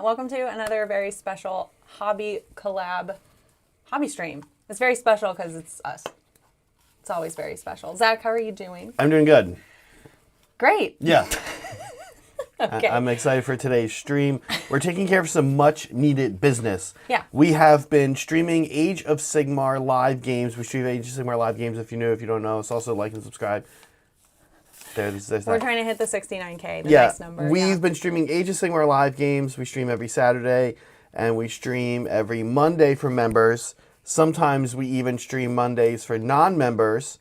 welcome to another very special hobby collab hobby stream. It's very special because it's us. It's always very special. Zach, how are you doing? I'm doing good. Great. Yeah. Okay. I'm excited for today's stream. We're taking care of some much needed business. Yeah. We have been streaming Age of Sigmar live games. We stream Age of Sigmar live games if you don't know. It's also like and subscribe. There's We're trying to hit the 69K, the yeah, nice number. We've been streaming Age of Sigmar live games. We stream every Saturday, and we stream every Monday for members. Sometimes we even stream Mondays for non-members.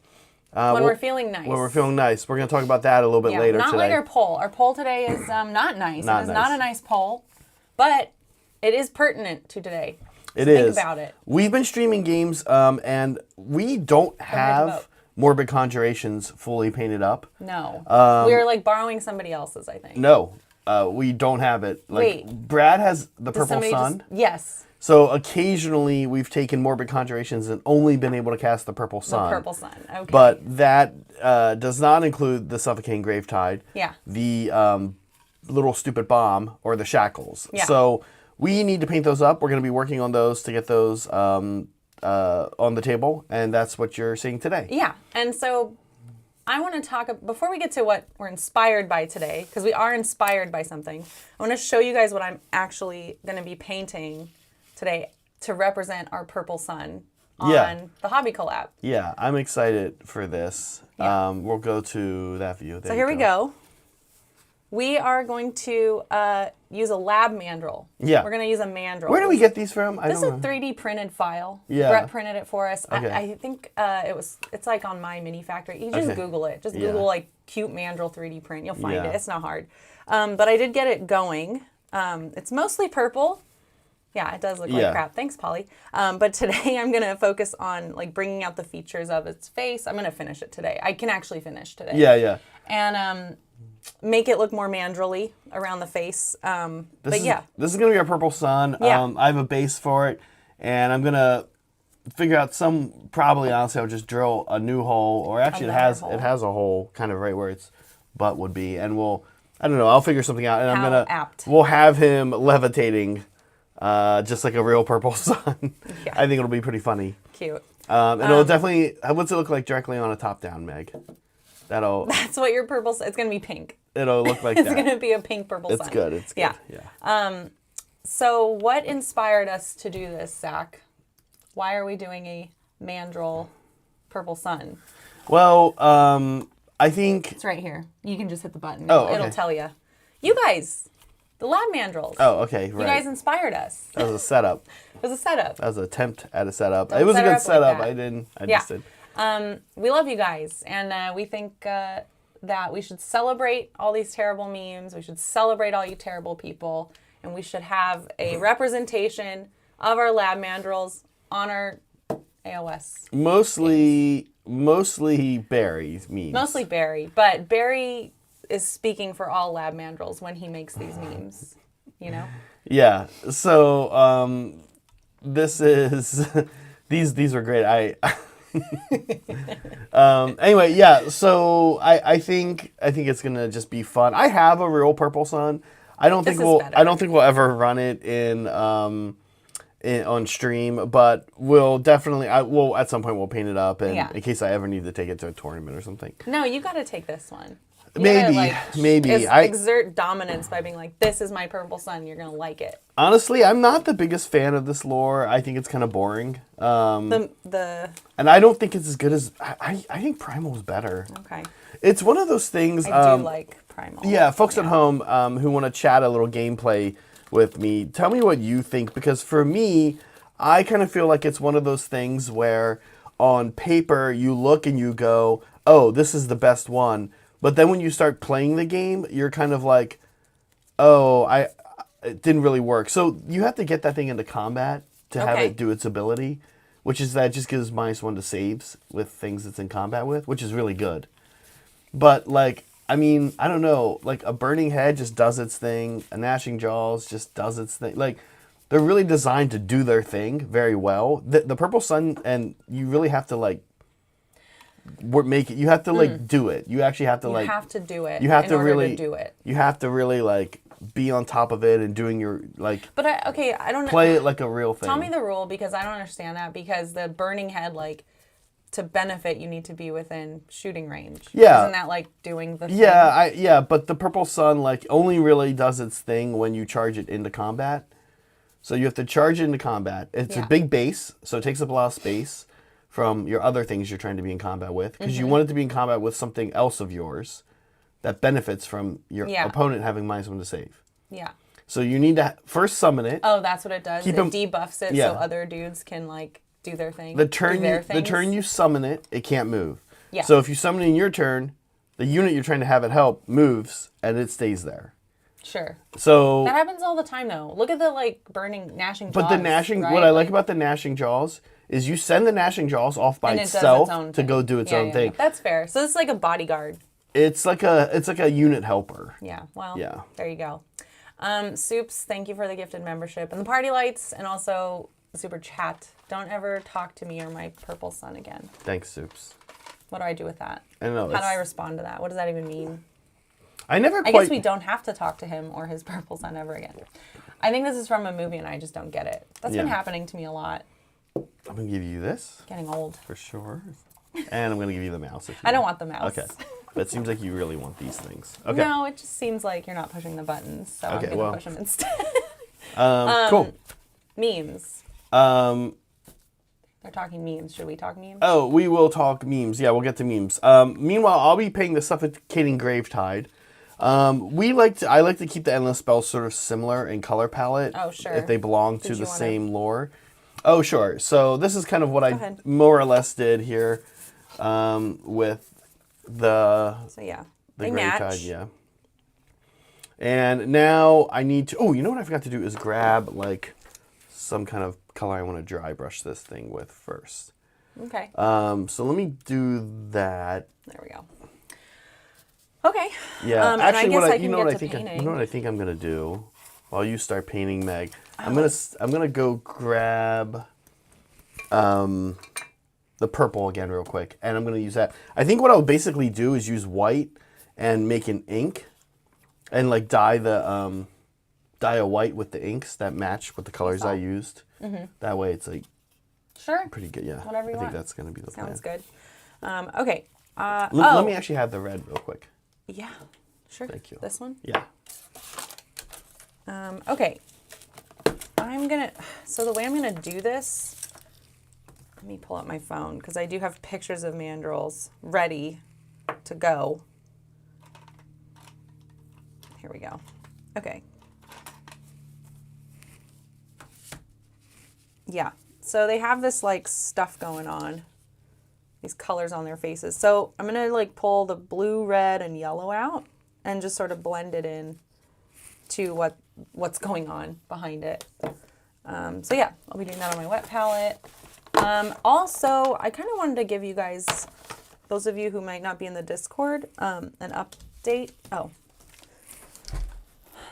When we're feeling nice. When we're feeling nice. We're going to talk about that a little bit later not today. Not like our poll. Our poll today is not nice. Not it is nice. not a nice poll, but it is pertinent to today. It so is. Think about it. We've been streaming games, and we don't have Morbid Conjurations fully painted up. No. We're like borrowing somebody else's, I think. No. We don't have it. Like, Wait. Brad has the Purple Sun. Yes. So occasionally we've taken Morbid Conjurations and only been able to cast the Purple Sun. The Purple Sun, okay. But that does not include the Suffocating Gravetide, the little stupid bomb, or the shackles. Yeah. So we need to paint those up. We're going to be working on those to get those on the table, and that's what you're seeing today. Yeah, and so I want to talk, before we get to what we're inspired by today, because we are inspired by something, I want to show you guys what I'm actually going to be painting today to represent our Purple Sun on the Hobby Collab. Yeah, I'm excited for this. Yeah. We'll go to that view. So here we go. We are going to use a lab mandrel. Yeah. We're going to use a mandrel. Where do we get these from? This is a 3D printed file. Yeah. Brett printed it for us. Okay. I think it's like on My Mini Factory. You just Google it. Just Google like cute mandrel 3D print. You'll find it. It's not hard. But I did get it going. It's mostly purple. Yeah, it does look like crap. Thanks, Polly. But today I'm going to focus on like bringing out the features of its face. I'm going to finish it today. I can actually finish today. Yeah, yeah. And make it look more mandrel-y around the face. This is going to be our Purple Sun. Yeah. I have a base for it, and I'm going to figure out probably honestly I'll just drill a new hole, or actually it has a hole kind of right where its butt would be, and I don't know, I'll figure something out, and we'll have him levitating just like a real Purple Sun. Yeah. I think it'll be pretty funny. Cute. And it'll definitely, what's it look like directly on a top-down, Meg? That's what your purple. It's gonna be pink. It'll look like that. It's gonna be a pink purple sun. It's good. It's good. Yeah. So what inspired us to do this, Zach? Why are we doing a mandrel purple sun? Well, I think it's right here. You can just hit the button. Oh, okay. It'll tell you. You guys, the lab mandrels. Oh, okay. Right. You guys inspired us. That was a setup. It was a setup. That was an attempt at a setup. It was a good setup. Like I just did. We love you guys, and we think that we should celebrate all these terrible memes. We should celebrate all you terrible people, and we should have a representation of our lab mandrels on our AOS. Mostly Barry memes. Mostly Barry, but Barry is speaking for all lab mandrels when he makes these memes. You know. Yeah. So this is these were great. Anyway, yeah. So I think it's gonna just be fun. I have a real Purple Sun. I don't think we'll ever run it on stream, but we'll definitely. At some point we'll paint it up, and in case I ever need to take it to a tournament or something. No, you got to take this one. Maybe. Exert dominance by being like, this is my Purple Sun. You're gonna like it. Honestly, I'm not the biggest fan of this lore. I think it's kind of boring. And I don't think it's as good as I think Primal is better. Okay. It's one of those things. I do like Primal. Yeah, folks at home who want to chat a little gameplay with me, tell me what you think, because for me, I kind of feel like it's one of those things where on paper you look and you go, "Oh, this is the best one." But then when you start playing the game, you're kind of like, "Oh, it didn't really work." So you have to get that thing into combat to have it do its ability, which is that it just gives -1 to saves with things it's in combat with, which is really good. But like, I mean, I don't know, like a Burning Head just does its thing, a Gnashing Jaws just does its thing. Like, they're really designed to do their thing very well. The Purple Sun, and you really have to like make it. You have to like do it. You actually have to You have to do it. You have to in order really to do it. You have to really like be on top of it and doing your like. But I don't play it like a real thing. Tell me the rule, because I don't understand that, because the burning head, like, to benefit, you need to be within shooting range. Yeah. Isn't that like doing the thing? Yeah, but the purple sun like only really does its thing when you charge it into combat. So you have to charge it into combat. It's a big base, so it takes up a lot of space from your other things you're trying to be in combat with, because you want it to be in combat with something else of yours that benefits from your opponent having -1 to save. Yeah. So you need to first summon it. Oh, that's what it does. It debuffs it so other dudes can like do their thing. The turn you summon it, it can't move. Yeah. So if you summon it in your turn, the unit you're trying to have it help moves and it stays there. Sure. So that happens all the time though. Look at the like burning gnashing jaws. But the gnashing, right? what I like about the gnashing jaws is you send the gnashing jaws off by itself to go do its own thing. That's fair. So it's like a bodyguard. It's like a unit helper. Yeah. Well. Yeah. There you go. Soups, thank you for the gifted membership and the party lights, and also the super chat. Don't ever talk to me or my purple sun again. Thanks, Soups. What do I do with that? I don't know. How do I respond to that? What does that even mean? I guess we don't have to talk to him or his purple sun ever again. I think this is from a movie and I just don't get it. That's been happening to me a lot. I'm going to give you this. Getting old. For sure. And I'm going to give you the mouse. I don't want the mouse. Okay. But it seems like you really want these things. Okay. No, it just seems like you're not pushing the buttons, so I'm going to push them instead. Cool. Memes. They're talking memes. Should we talk memes? Oh, we will talk memes. Yeah, we'll get to memes. Meanwhile, I'll be paying the Suffocating Gravetide. I like to keep the endless spells sort of similar in color palette. Oh, sure. If they belong to the same lore. Oh, sure. So this is kind of what I more or less did here with the they Gravetide. match. Yeah. And now I need to. Oh, you know what I forgot to do is grab like some kind of color I want to dry brush this thing with first. Okay. So let me do that. There we go. Okay. Yeah. Actually, you know what I think I'm gonna do while you start painting, Meg. I'm gonna go grab the purple again real quick, and I'm gonna use that. I think what I'll basically do is use white and make an ink, and like dye a white with the inks that match with the colors I used. Mm-hmm. That way, it's like pretty good. Yeah. Whatever you want. I think that's gonna be the plan. Sounds good. Okay. Let me actually have the red real quick. Yeah, sure. Thank you. This one? Yeah. Okay. So the way I'm going to do this, let me pull up my phone because I do have pictures of mandrels ready to go. Here we go. Okay. Yeah. So they have this like stuff going on. These colors on their faces. So I'm going to like pull the blue, red, and yellow out and just sort of blend it in to what's going on behind it. So yeah, I'll be doing that on my wet palette. Also, I kind of wanted to give you guys, those of you who might not be in the Discord, an update. Oh,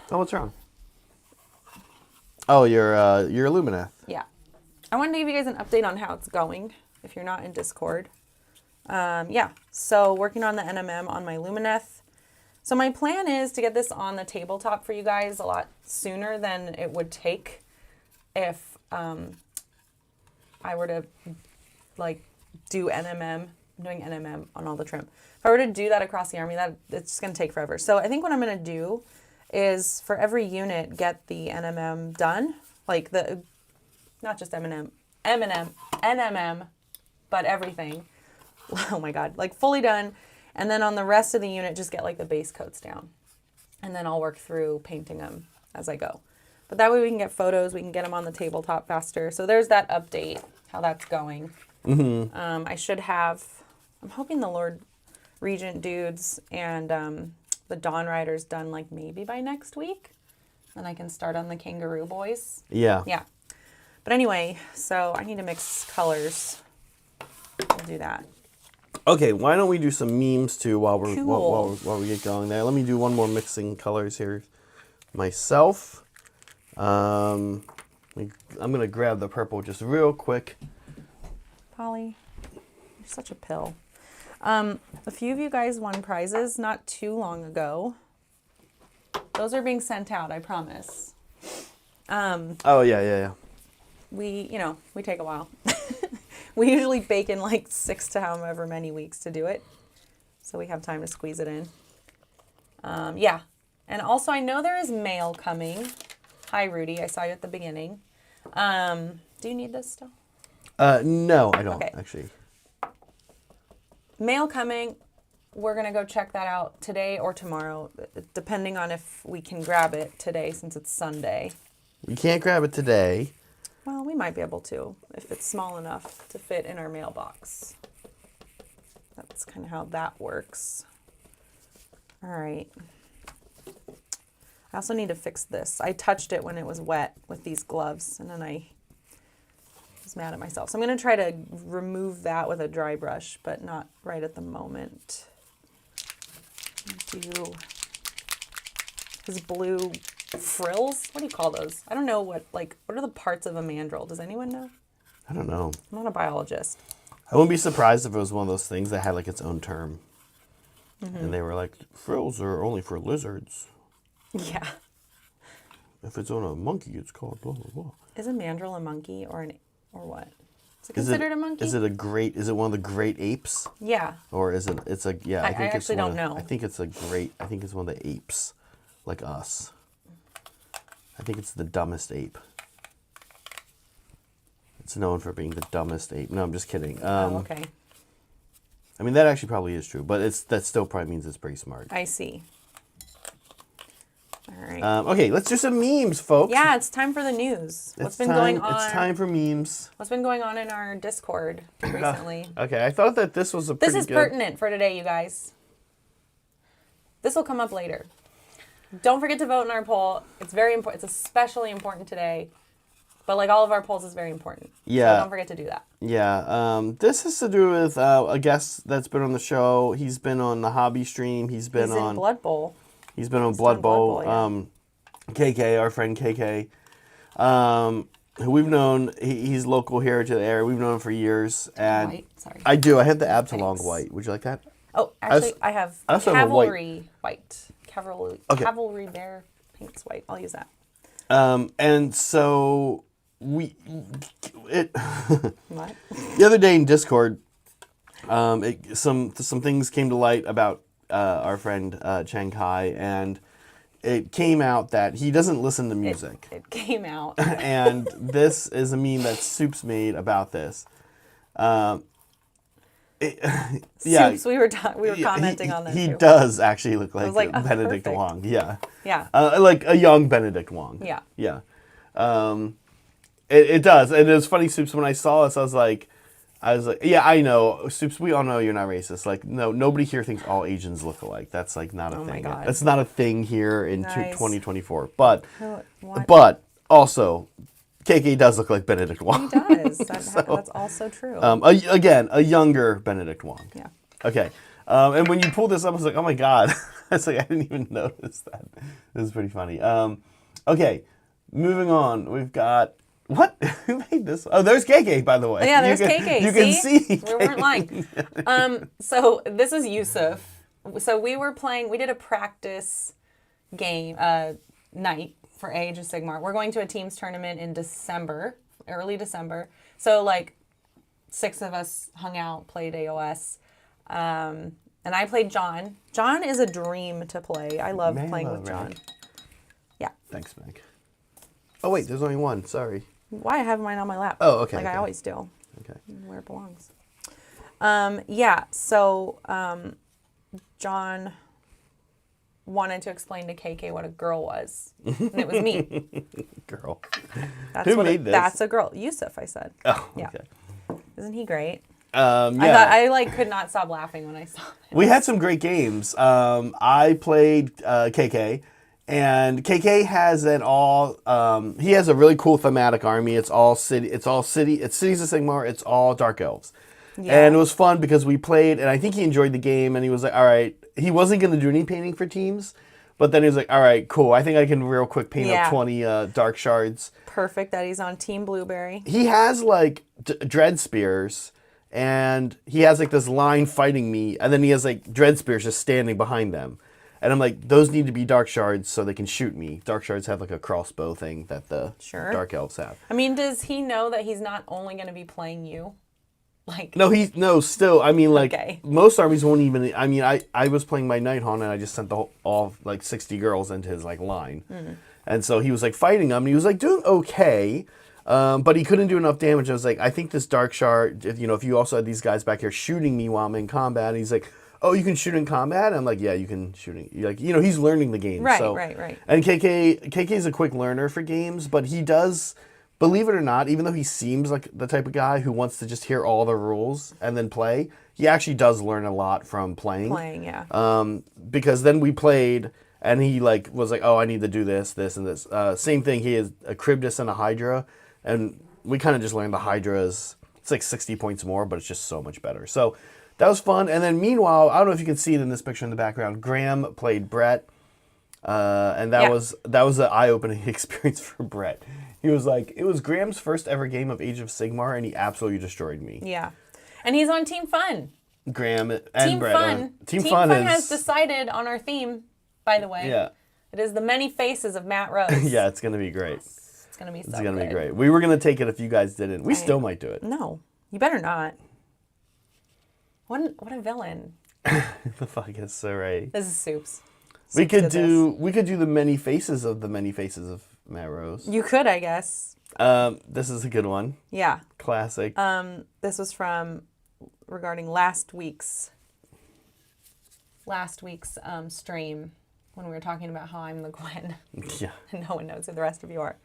what's wrong? Oh, your Lumineth. Yeah. I wanted to give you guys an update on how it's going if you're not in Discord. Yeah, so working on the NMM on my Lumineth. So my plan is to get this on the tabletop for you guys a lot sooner than it would take if I were to like do NMM, doing NMM on all the trim. If I were to do that across the army, it's just going to take forever. So I think what I'm going to do is for every unit, get the NMM done, like not just NMM, but everything. Oh my God, like fully done. And then on the rest of the unit, just get like the base coats down. And then I'll work through painting them as I go. But that way we can get photos, we can get them on the tabletop faster. So there's that update, how that's going. Mm-hmm. I'm hoping the Lord Regent dudes and the Dawn Riders done like maybe by next week. Then I can start on the Kangaroo Boys. Yeah. Yeah. But anyway, so I need to mix colors. I'll do that. Okay, why don't we do some memes too while we get going there? Let me do one more mixing colors here myself. I'm gonna grab the purple just real quick. Polly, you're such a pill. A few of you guys won prizes not too long ago. Those are being sent out, I promise. Oh, yeah. We take a while. We usually bake in like 6 to however many weeks to do it. So we have time to squeeze it in. Yeah. And also, I know there is mail coming. Hi, Rudy. I saw you at the beginning. Do you need this still? No, I don't, actually. Mail coming. We're going to go check that out today or tomorrow, depending on if we can grab it today since it's Sunday. We can't grab it today. Well, we might be able to if it's small enough to fit in our mailbox. That's kind of how that works. All right. I also need to fix this. I touched it when it was wet with these gloves, and then I was mad at myself. So I'm going to try to remove that with a dry brush, but not right at the moment. Do his blue frills? What do you call those? I don't know what are the parts of a mandrill? Does anyone know? I don't know. I'm not a biologist. I wouldn't be surprised if it was one of those things that had like its own term. Mm-hmm. And they were like, frills are only for lizards. Yeah. If it's on a monkey, it's called blah, blah, blah. Is a mandrill a monkey or what? Is it considered a monkey? Is it one of the great apes? Yeah. Or is it, I think I actually don't know. I think it's one of the apes, like us. I think it's the dumbest ape. It's known for being the dumbest ape. No, I'm just kidding. Okay. I mean, that actually probably is true, but that still probably means it's pretty smart. I see. All right. Okay, let's do some memes, folks. Yeah, it's time for the news. What's been going on? It's time for memes. What's been going on in our Discord recently? Okay, I thought that this was a This is pertinent for today, you guys. This will come up later. Don't forget to vote in our poll. It's very important. It's especially important today. But like all of our polls is very important. Yeah. So don't forget to do that. Yeah. This has to do with a guest that's been on the show. He's been on the hobby stream. He's been on Blood Bowl. He's been on Blood Bowl. Yeah. KK, our friend KK, who we've known. He's local here to the area. We've known him for years. And White. Sorry. I do. I have the Absalong white. Would you like that? Oh, actually, I have Cavalry white. Cavalry Bear paints white. I'll use that. And so what? The other day in Discord, some things came to light about our friend Chang Kai, and it came out that he doesn't listen to music. It came out. And this is a meme that Soups made about this. Soups, we were commenting on that. He too. does actually look like Benedict perfect. Wong. Yeah. Yeah. Like a young Benedict Wong. Yeah. Yeah. It does. And it was funny, Soups, when I saw this, I was like, yeah, I know. Soups, we all know you're not racist. Like, no, nobody here thinks all Asians look alike. That's like not a thing. My God. That's not a thing here in Nice. 2024. But What? but also, KK does look like Benedict Wong. He does. That's also true. Again, a younger Benedict Wong. Yeah. Okay. And when you pulled this up, I was like, oh my God. It's like, I didn't even notice that. This is pretty funny. Okay. Moving on. We've got, what? Who made this? Oh, there's KK, by the way. Yeah, there's KK. You can see. We weren't lying. So this is Yusuf. So we did a practice game night for Age of Sigmar. We're going to a teams tournament in December, early December. So like 6 of us hung out, played AOS. And I played John. John is a dream to play. I love playing with John. Right? Yeah. Thanks, Meg. Oh, wait, there's only one. Sorry. Why? I have mine on my lap. Oh, okay. I always do. Okay. Where it belongs. Yeah, so John wanted to explain to KK what a girl was. And it was me. Girl. Who made this? That's a girl. Yusuf, I said. Oh, yeah. Okay. Isn't he great? Yeah. I could not stop laughing when I saw it. We had some great games. I played KK, and KK has he has a really cool thematic army. It's cities of Sigmar. It's all dark elves. Yeah. And it was fun because we played, and I think he enjoyed the game, and he was like, all right. He wasn't going to do any painting for teams, but then he was like, all right, cool. I think I can real quick paint up 20 dark shards. Perfect that he's on Team Blueberry. He has like dread spears, and he has like this line fighting me, and then he has like dread spears just standing behind them. And I'm like, those need to be dark shards so they can shoot me. Dark shards have like a crossbow thing that the dark elves have. I mean, does he know that he's not only going to be playing you? Like Still, I mean, like, okay. most armies won't even, I mean, I was playing my Nighthaunt and I just sent all like 60 girls into his like line. And so he was like fighting them and he was like doing okay. But he couldn't do enough damage. I was like, I think this dark shard, if you also had these guys back here shooting me while I'm in combat. And he's like, oh, you can shoot in combat? And I'm like, yeah, you can shoot in, like, he's learning the game. Right, so, right. And KK is a quick learner for games, but he does, believe it or not, even though he seems like the type of guy who wants to just hear all the rules and then play, he actually does learn a lot from playing. Yeah. Because then we played, and he like was like, oh, I need to do this, and this. Same thing, he has a Cryptus and a Hydra, and we kind of just learned the Hydras. It's like 60 points more, but it's just so much better. So that was fun. And then meanwhile, I don't know if you can see it in this picture in the background, Graham played Brett. And that was an eye-opening experience for Brett. He was like, it was Graham's first ever game of Age of Sigmar, and he absolutely destroyed me. Yeah. And he's on Team Fun. Graham and Team Brett. Fun. Team Fun has decided on our theme, by the way. Yeah. It is the many faces of Matt Rose. Yeah, it's going to be great. It's going to be so It's going to good. be great. We were going to take it if you guys didn't. We still might do it. No. You better not. What a villain. The fuck is Saray? This is Soups. We could do the many faces of Matt Rose. You could, I guess. This is a good one. Yeah. Classic. This was regarding last week's stream when we were talking about how I'm the Gwen. Yeah. And no one knows who the rest of you are.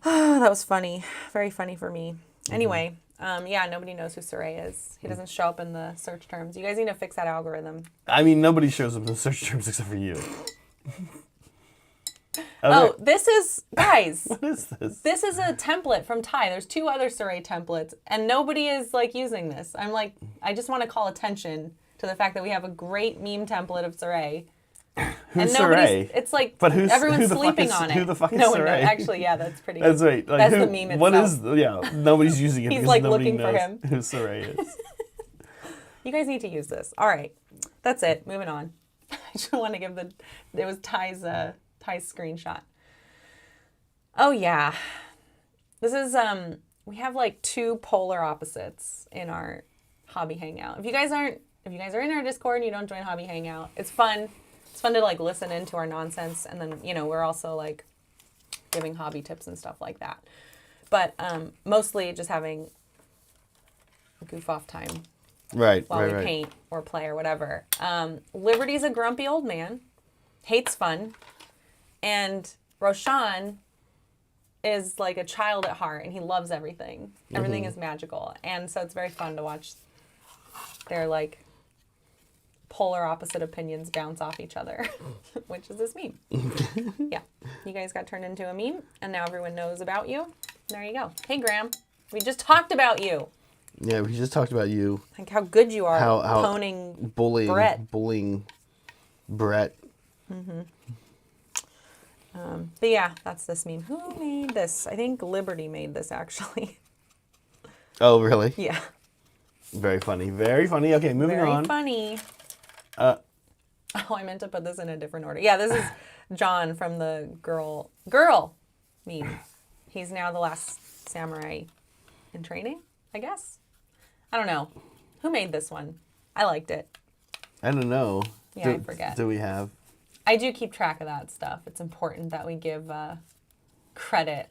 That was funny. Very funny for me. Anyway, nobody knows who Saray is. He doesn't show up in the search terms. You guys need to fix that algorithm. I mean, nobody shows up in the search terms except for you. Oh, this is, guys. What is this? This is a template from Ty. There's 2 other Saray templates, and nobody is, like, using this. I'm like, I just want to call attention to the fact that we have a great meme template of Saray. Who's Saray? It's like, but everyone's sleeping on it. Who the fuck is no Saray? one knows. Actually, yeah, that's pretty good. That's right. Like, that's the meme itself. What is, nobody's using it He's, because like, nobody looking knows for him. who Saray is. You guys need to use this. All right. That's it. Moving on. I just want to give it was Ty's screenshot. Oh, yeah. This is, we have like 2 polar opposites in our hobby hangout. If you guys are in our Discord and you don't join hobby hangout, it's fun. It's fun to like listen into our nonsense. And then, we're also like giving hobby tips and stuff like that. But mostly just having goof off time. Right. While we paint or play or whatever. Liberty's a grumpy old man, hates fun, and Roshan is like a child at heart, and he loves everything. Everything is magical, and so it's very fun to watch their like polar opposite opinions bounce off each other, which is this meme. Yeah, you guys got turned into a meme, and now everyone knows about you. There you go. Hey, Graham, we just talked about you. Yeah, we just talked about you. Like how good you are how poning bullying Brett. Mm-hmm. But yeah, that's this meme. Who made this? I think Liberty made this, actually. Oh, really? Yeah. Very funny. Very funny. Okay, moving on. Very funny. Oh, I meant to put this in a different order. Yeah, this is John from the girl meme. He's now the last samurai in training, I guess. I don't know. Who made this one? I liked it. I don't know. Yeah, I forget. Do we have? I do keep track of that stuff. It's important that we give credit.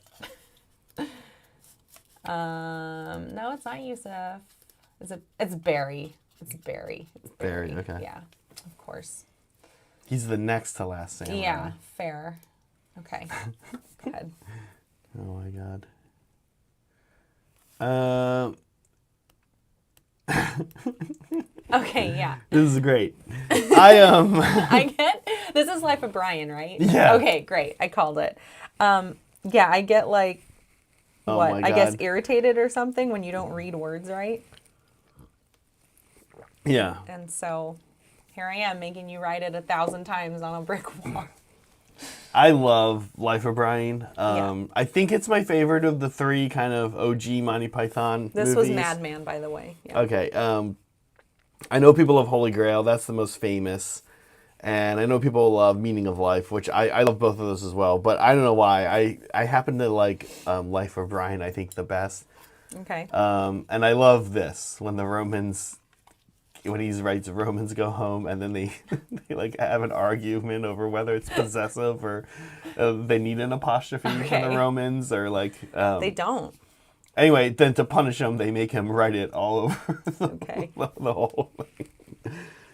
No, it's not Yusuf. It's Barry. It's Barry. Barry, okay. Yeah, of course. He's the next to last samurai. Yeah, fair. Okay. Go ahead. Oh my god. Okay, yeah. This is great. I get this is Life of Brian, right? Yeah. Okay, great. I called it. Yeah, I get like what? I guess irritated or something when you don't read words right. Yeah. And so here I am making you write it 1,000 times on a brick wall. I love Life of Brian. Yeah. I think it's my favorite of the 3 kind of OG Monty Python This movies. was Madman, by the way. Yeah. Okay. I know people love Holy Grail. That's the most famous. And I know people love Meaning of Life, which I love both of those as well. But I don't know why. I happen to like Life of Brian, I think, the best. Okay. And I love this, when he writes Romans go home, and then they like have an argument over whether it's possessive or they need an apostrophe for the Romans, or like... they don't. Anyway, then to punish him, they make him write it all over the whole thing.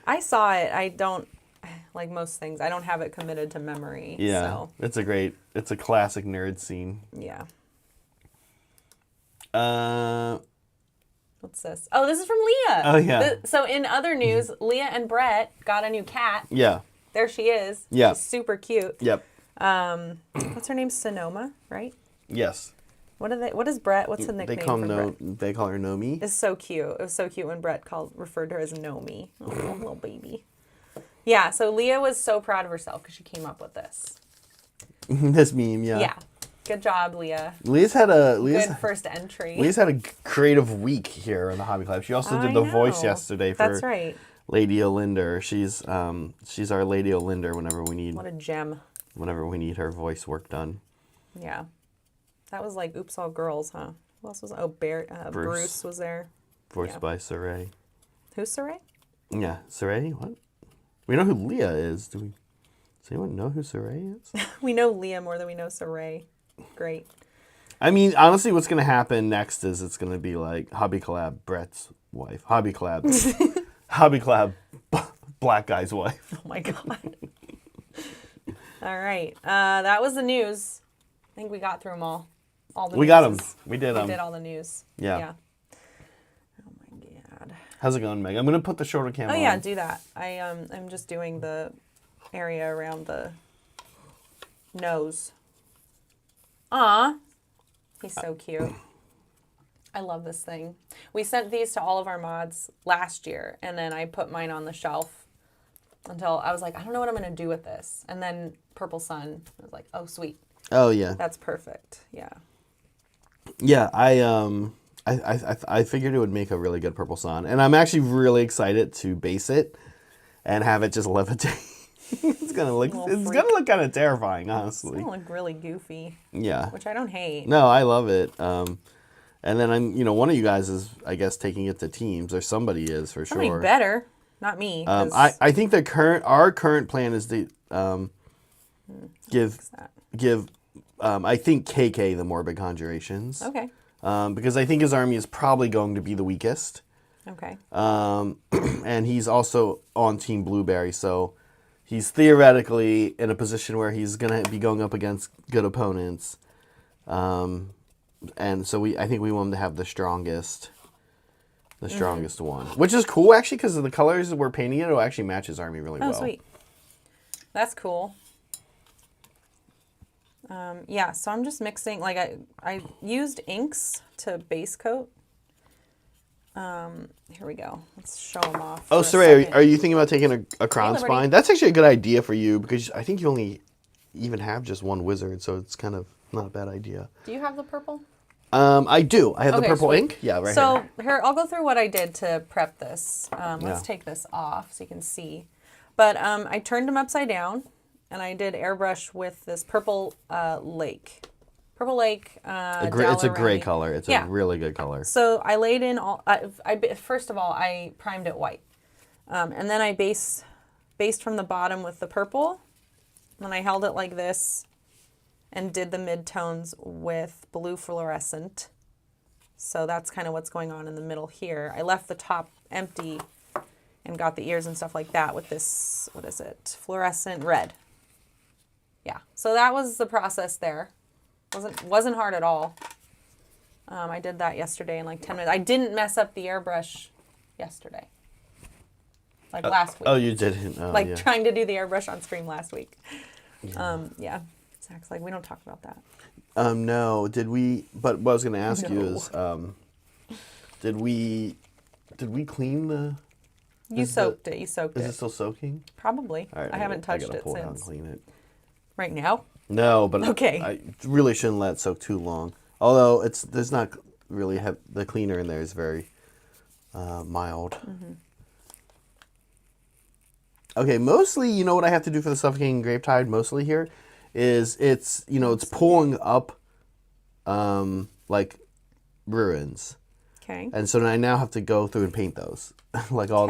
I saw it. I don't... Like most things, I don't have it committed to memory. Yeah, so. It's a classic nerd scene. Yeah. What's this? Oh, this is from Leah. Oh, yeah. So in other news, Leah and Brett got a new cat. Yeah. There she is. Yeah. She's super cute. Yep. What's her name? Sonoma, right? Yes. What is Brett? What's the nickname for Brett? They call her Nomi. It's so cute. It was so cute when Brett referred to her as Nomi. Oh, little baby. Yeah, so Leah was so proud of herself because she came up with this. This meme, yeah. Yeah. Good job, Leah. Leah's had a good first entry. Leah's had a creative week here in the Hobby Club. She also did the voice yesterday for That's right. Lady Olinder. She's our Lady Olinder whenever we need. What a gem. Whenever we need her voice work done. Yeah. That was like Oops All Girls, huh? Who else was? Oh, Bruce was there. Voiced by Saray. Who's Saray? Yeah, Saray. What? We know who Leah is. Does anyone know who Saray is? We know Leah more than we know Saray. Great. I mean, honestly, what's going to happen next is it's going to be like Hobby Collab Brett's wife. Hobby Collab Black Guy's wife. Oh my God. All right. That was the news. I think we got through them all. We got them. We did them. We did all the news. Yeah. Oh my God. How's it going, Meg? I'm going to put the shoulder cam on. Oh yeah, do that. I'm just doing the area around the nose. Aw. He's so cute. I love this thing. We sent these to all of our mods last year, and then I put mine on the shelf until I was like, I don't know what I'm going to do with this. And then Purple Sun, I was like, oh, sweet. Oh, yeah. That's perfect. Yeah. Yeah, I figured it would make a really good Purple Sun. And I'm actually really excited to base it and have it just levitate. It's gonna look kind of terrifying, honestly. It's gonna look really goofy. Yeah. Which I don't hate. No, I love it. And then one of you guys is, I guess, taking it to teams, or somebody is for sure. Somebody better, not me. I think our current plan is to give I think KK the Morbid Conjurations. Okay. Because I think his army is probably going to be the weakest. Okay. And he's also on Team Blueberry, so he's theoretically in a position where he's going to be going up against good opponents. And so I think we want him to have the strongest one. Which is cool, actually, because of the colors that we're painting it. It'll actually match his army really well. Oh, sweet. That's cool. Yeah, so I'm just mixing, like I used inks to base coat. Here we go. Let's show them off. Oh, Saray, are you thinking about taking a crown spine? That's actually a good idea for you, because I think you only even have just one wizard, so it's kind of not a bad idea. Do you have the purple? I do. I have the purple ink. Yeah, right here. So here, I'll go through what I did to prep this. Let's take this off so you can see. But I turned them upside down, and I did airbrush with this purple lake. Purple lake. It's a gray color. It's a really good color. So I laid in all. First of all, I primed it white, and then I based from the bottom with the purple. And I held it like this, and did the midtones with blue fluorescent. So that's kind of what's going on in the middle here. I left the top empty, and got the ears and stuff like that with this. What is it? Fluorescent red. Yeah. So that was the process there. Wasn't hard at all. I did that yesterday in like 10 minutes. I didn't mess up the airbrush yesterday. Like last week. Oh, you didn't? Oh, like trying to do the airbrush on stream last week. Yeah. Zach's like, we don't talk about that. No. Did we? But what I was going to ask you is, did we clean the? You soaked it. You soaked it. Is it still soaking? Probably. All right, I haven't touched gotta it pull it out since. and clean it. Right now? No, but okay. I really shouldn't let it soak too long. Although there's not really the cleaner in there is very mild. Okay, mostly, you know what I have to do for the Suffocating Gravetide mostly here is it's pulling up like ruins. Okay. And so I now have to go through and paint those. Like all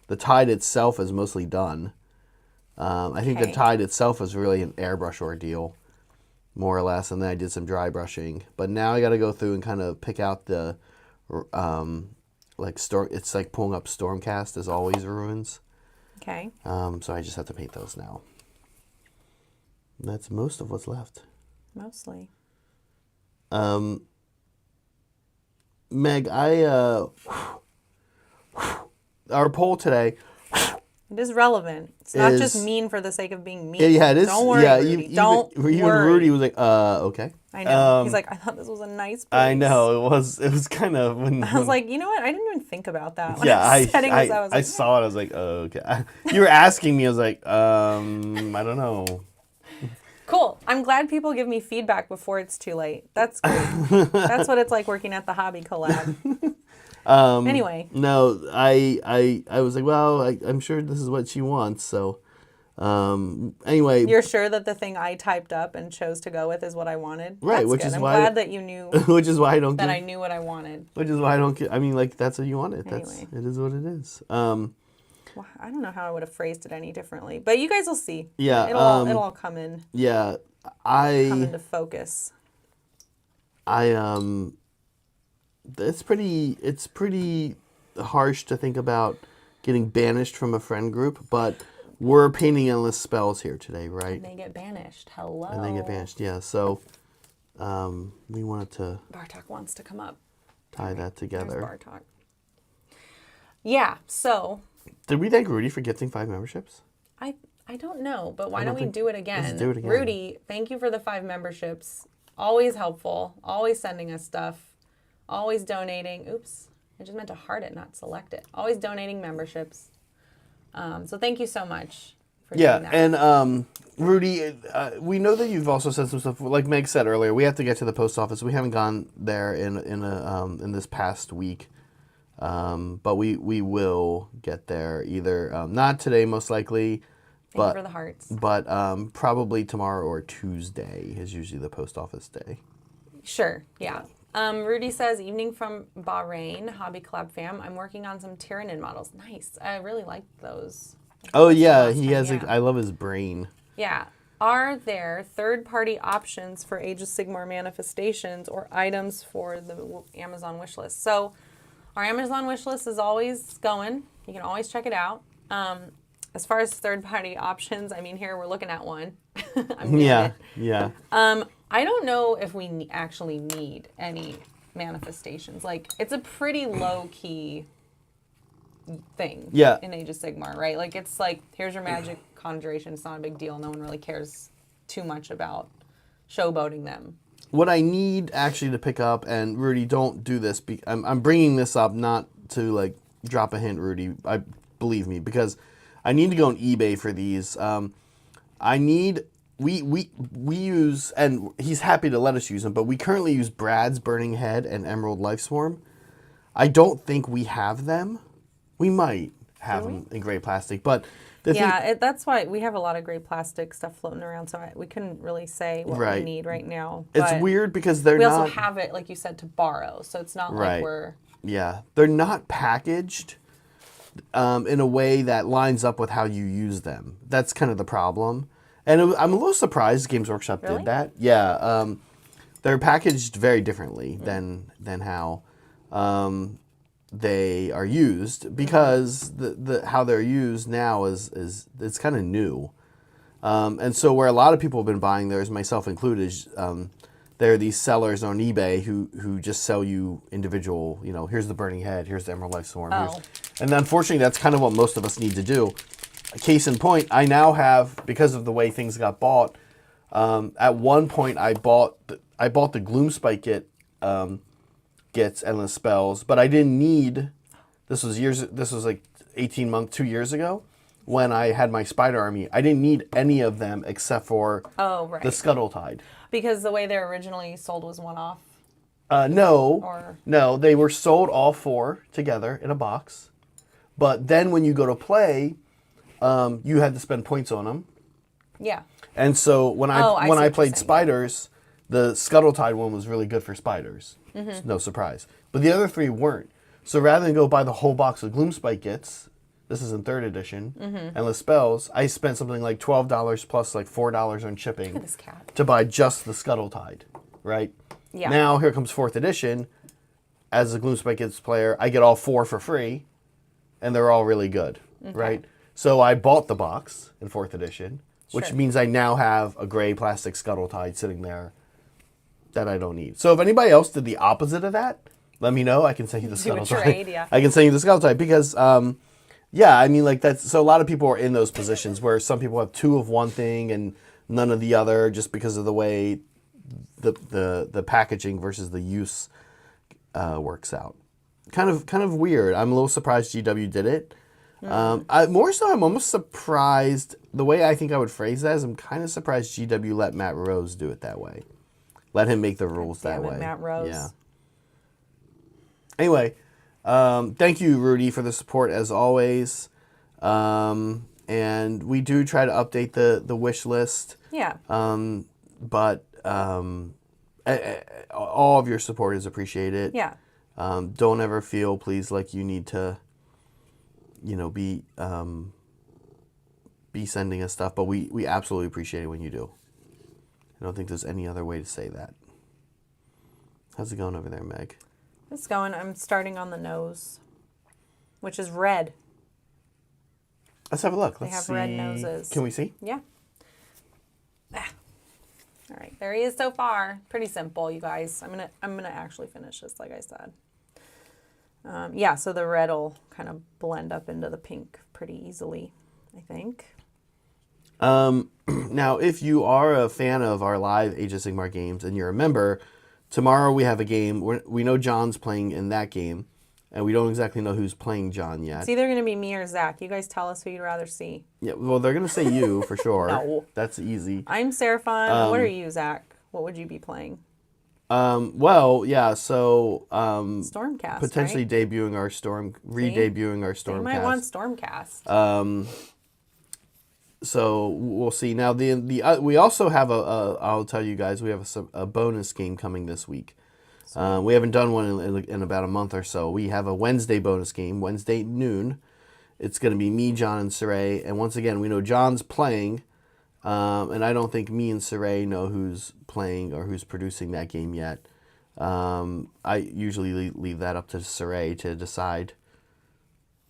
the tide itself is mostly done. I think the tide itself is really an airbrush ordeal, more or less, and then I did some dry brushing. But now I got to go through and kind of pick out the like storm. It's like pulling up Stormcast as always ruins. Okay. So I just have to paint those now. And that's most of what's left. Mostly. Meg, our poll today. It is relevant. It's not just mean for the sake of being mean. Yeah, it is. Don't worry, Rudy. Don't worry. Even Rudy was like, okay. I know. He's like, I thought this was a nice place. I know. It was kind of... I was like, you know what? I didn't even think about that. When yeah, I saw it. I was like, oh, okay. You were asking me. I was like, I don't know. Cool. I'm glad people give me feedback before it's too late. That's great. That's what it's like working at the Hobby Collab. Anyway. No, I was like, well, I'm sure this is what she wants. So, anyway. You're sure that the thing I typed up and chose to go with is what I wanted? Right, that's which good. is I'm why. glad that you knew. Which is why I don't. That I knew what I wanted. Which is why I don't. I mean, like that's what you wanted. Anyway. It is what it is. Well, I don't know how I would have phrased it any differently, but you guys will see. Yeah. It'll all come in. Yeah. Come into focus. It's pretty harsh to think about getting banished from a friend group, but we're painting endless spells here today, right? And they get banished. Hello. And they get banished, yeah. So we wanted to... Bartok wants to come up. Tie that together. There's Bartok. Yeah, so... Did we thank Rudy for gifting 5 memberships? I don't know, but why don't we do it again? Let's do it again. Rudy, thank you for the 5 memberships. Always helpful. Always sending us stuff. Always donating. Oops. I just meant to heart it, not select it. Always donating memberships. So thank you so much for doing that. And Rudy, we know that you've also said some stuff. Like Meg said earlier, we have to get to the post office. We haven't gone there in this past week. But we will get there either not today, most likely. Thank you for the hearts. But probably tomorrow or Tuesday is usually the post office day. Sure, yeah. Rudy says, evening from Bahrain, Hobby Collab fam. I'm working on some Tyranid models. Nice. I really like those. Oh, yeah. He has, I love his brain. Yeah. Are there third-party options for Age of Sigmar manifestations or items for the Amazon wishlist? So our Amazon wishlist is always going. You can always check it out. As far as third-party options, I mean, here we're looking at one. Yeah. I don't know if we actually need any manifestations. Like, it's a pretty low-key thing in Age of Sigmar, right? Like, it's like, here's your magic conjuration. It's not a big deal. No one really cares too much about showboating them. What I need actually to pick up, and Rudy, don't do this. I'm bringing this up not to, like, drop a hint, Rudy. Believe me, because I need to go on eBay for these. We use, and he's happy to let us use them, but we currently use Brad's Burning Head and Emerald Lifeswarm. I don't think we have them. We might have them in gray plastic, but that's why we have a lot of gray plastic stuff floating around, so we couldn't really say what we need right now. It's weird because we also have it, like you said, to borrow, so it's not like we're... Yeah, they're not packaged in a way that lines up with how you use them. That's kind of the problem. And I'm a little surprised Games Workshop did that. Yeah, they're packaged very differently than how they are used, because the how they're used now is it's kind of new. And so where a lot of people have been buying theirs, myself included, there are these sellers on eBay who just sell you individual, here's the Burning Head, here's the Emerald Lifeswarm. And unfortunately, that's kind of what most of us need to do. Case in point, I now have, because of the way things got bought, at one point I bought the Gloomspike gets Endless Spells, but I didn't need, this was like 18 months, 2 years ago, when I had my Spider Army. I didn't need any of them except for the Scuttle Tide. Because the way they're originally sold was one-off? No, they were sold all 4 together in a box. But then when you go to play, you had to spend points on them. Yeah. And so when I see I what you're played saying, spiders, the Scuttle Tide one was really good for spiders. No surprise. But the other 3 weren't. So rather than go buy the whole box of Gloomspite kits, this is in 3rd edition, endless spells, I spent something like $12 plus like $4 on shipping Look at this cat. to buy just the Scuttle Tide, right? Yeah. Now here comes 4th edition. As a Gloomspite kits player, I get all 4 for free, and they're all really good, right? So I bought the box in 4th edition, which Sure. means I now have a gray plastic Scuttle Tide sitting there that I don't need. So if anybody else did the opposite of that, let me know. I can send you the Do a Scuttle trade, Tide. yeah. I can send you the Scuttle Tide because, yeah, I mean, like that's so a lot of people are in those positions where some people have 2 of one thing and none of the other, just because of the way the packaging versus the use works out. Kind of weird. I'm a little surprised GW did it. I'm almost surprised. The way I think I would phrase that is I'm kind of surprised GW let Matt Rose do it that way. Let him make the rules that way. Matt Rose. Yeah. Anyway, thank you, Rudy, for the support as always. And we do try to update the wish list. Yeah. But all of your support is appreciated. Yeah. Don't ever feel, please, like you need to, be sending us stuff. But we absolutely appreciate it when you do. I don't think there's any other way to say that. How's it going over there, Meg? It's going. I'm starting on the nose, which is red. Let's have a look. They Let's have see. red noses. Can we see? Yeah. All right, there he is so far. Pretty simple, you guys. I'm gonna actually finish this, like I said. Yeah, so the red will kind of blend up into the pink pretty easily, I think. Now, if you are a fan of our live Age of Sigmar games and you're a member, tomorrow we have a game. We know John's playing in that game, and we don't exactly know who's playing John yet. It's either going to be me or Zach. You guys tell us who you'd rather see. Yeah, well, they're going to say you for sure. No. That's easy. I'm Seraphon. What are you, Zach? What would you be playing? Well, yeah, so Stormcast, potentially right? debuting our re-debuting our Stormcast. You might want Stormcast. So we'll see. Now we also have I'll tell you guys, we have a bonus game coming this week. We haven't done one in about a month or so. We have a Wednesday bonus game, Wednesday noon. It's going to be me, John, and Saray. And once again, we know John's playing, and I don't think me and Saray know who's playing or who's producing that game yet. I usually leave that up to Saray to decide.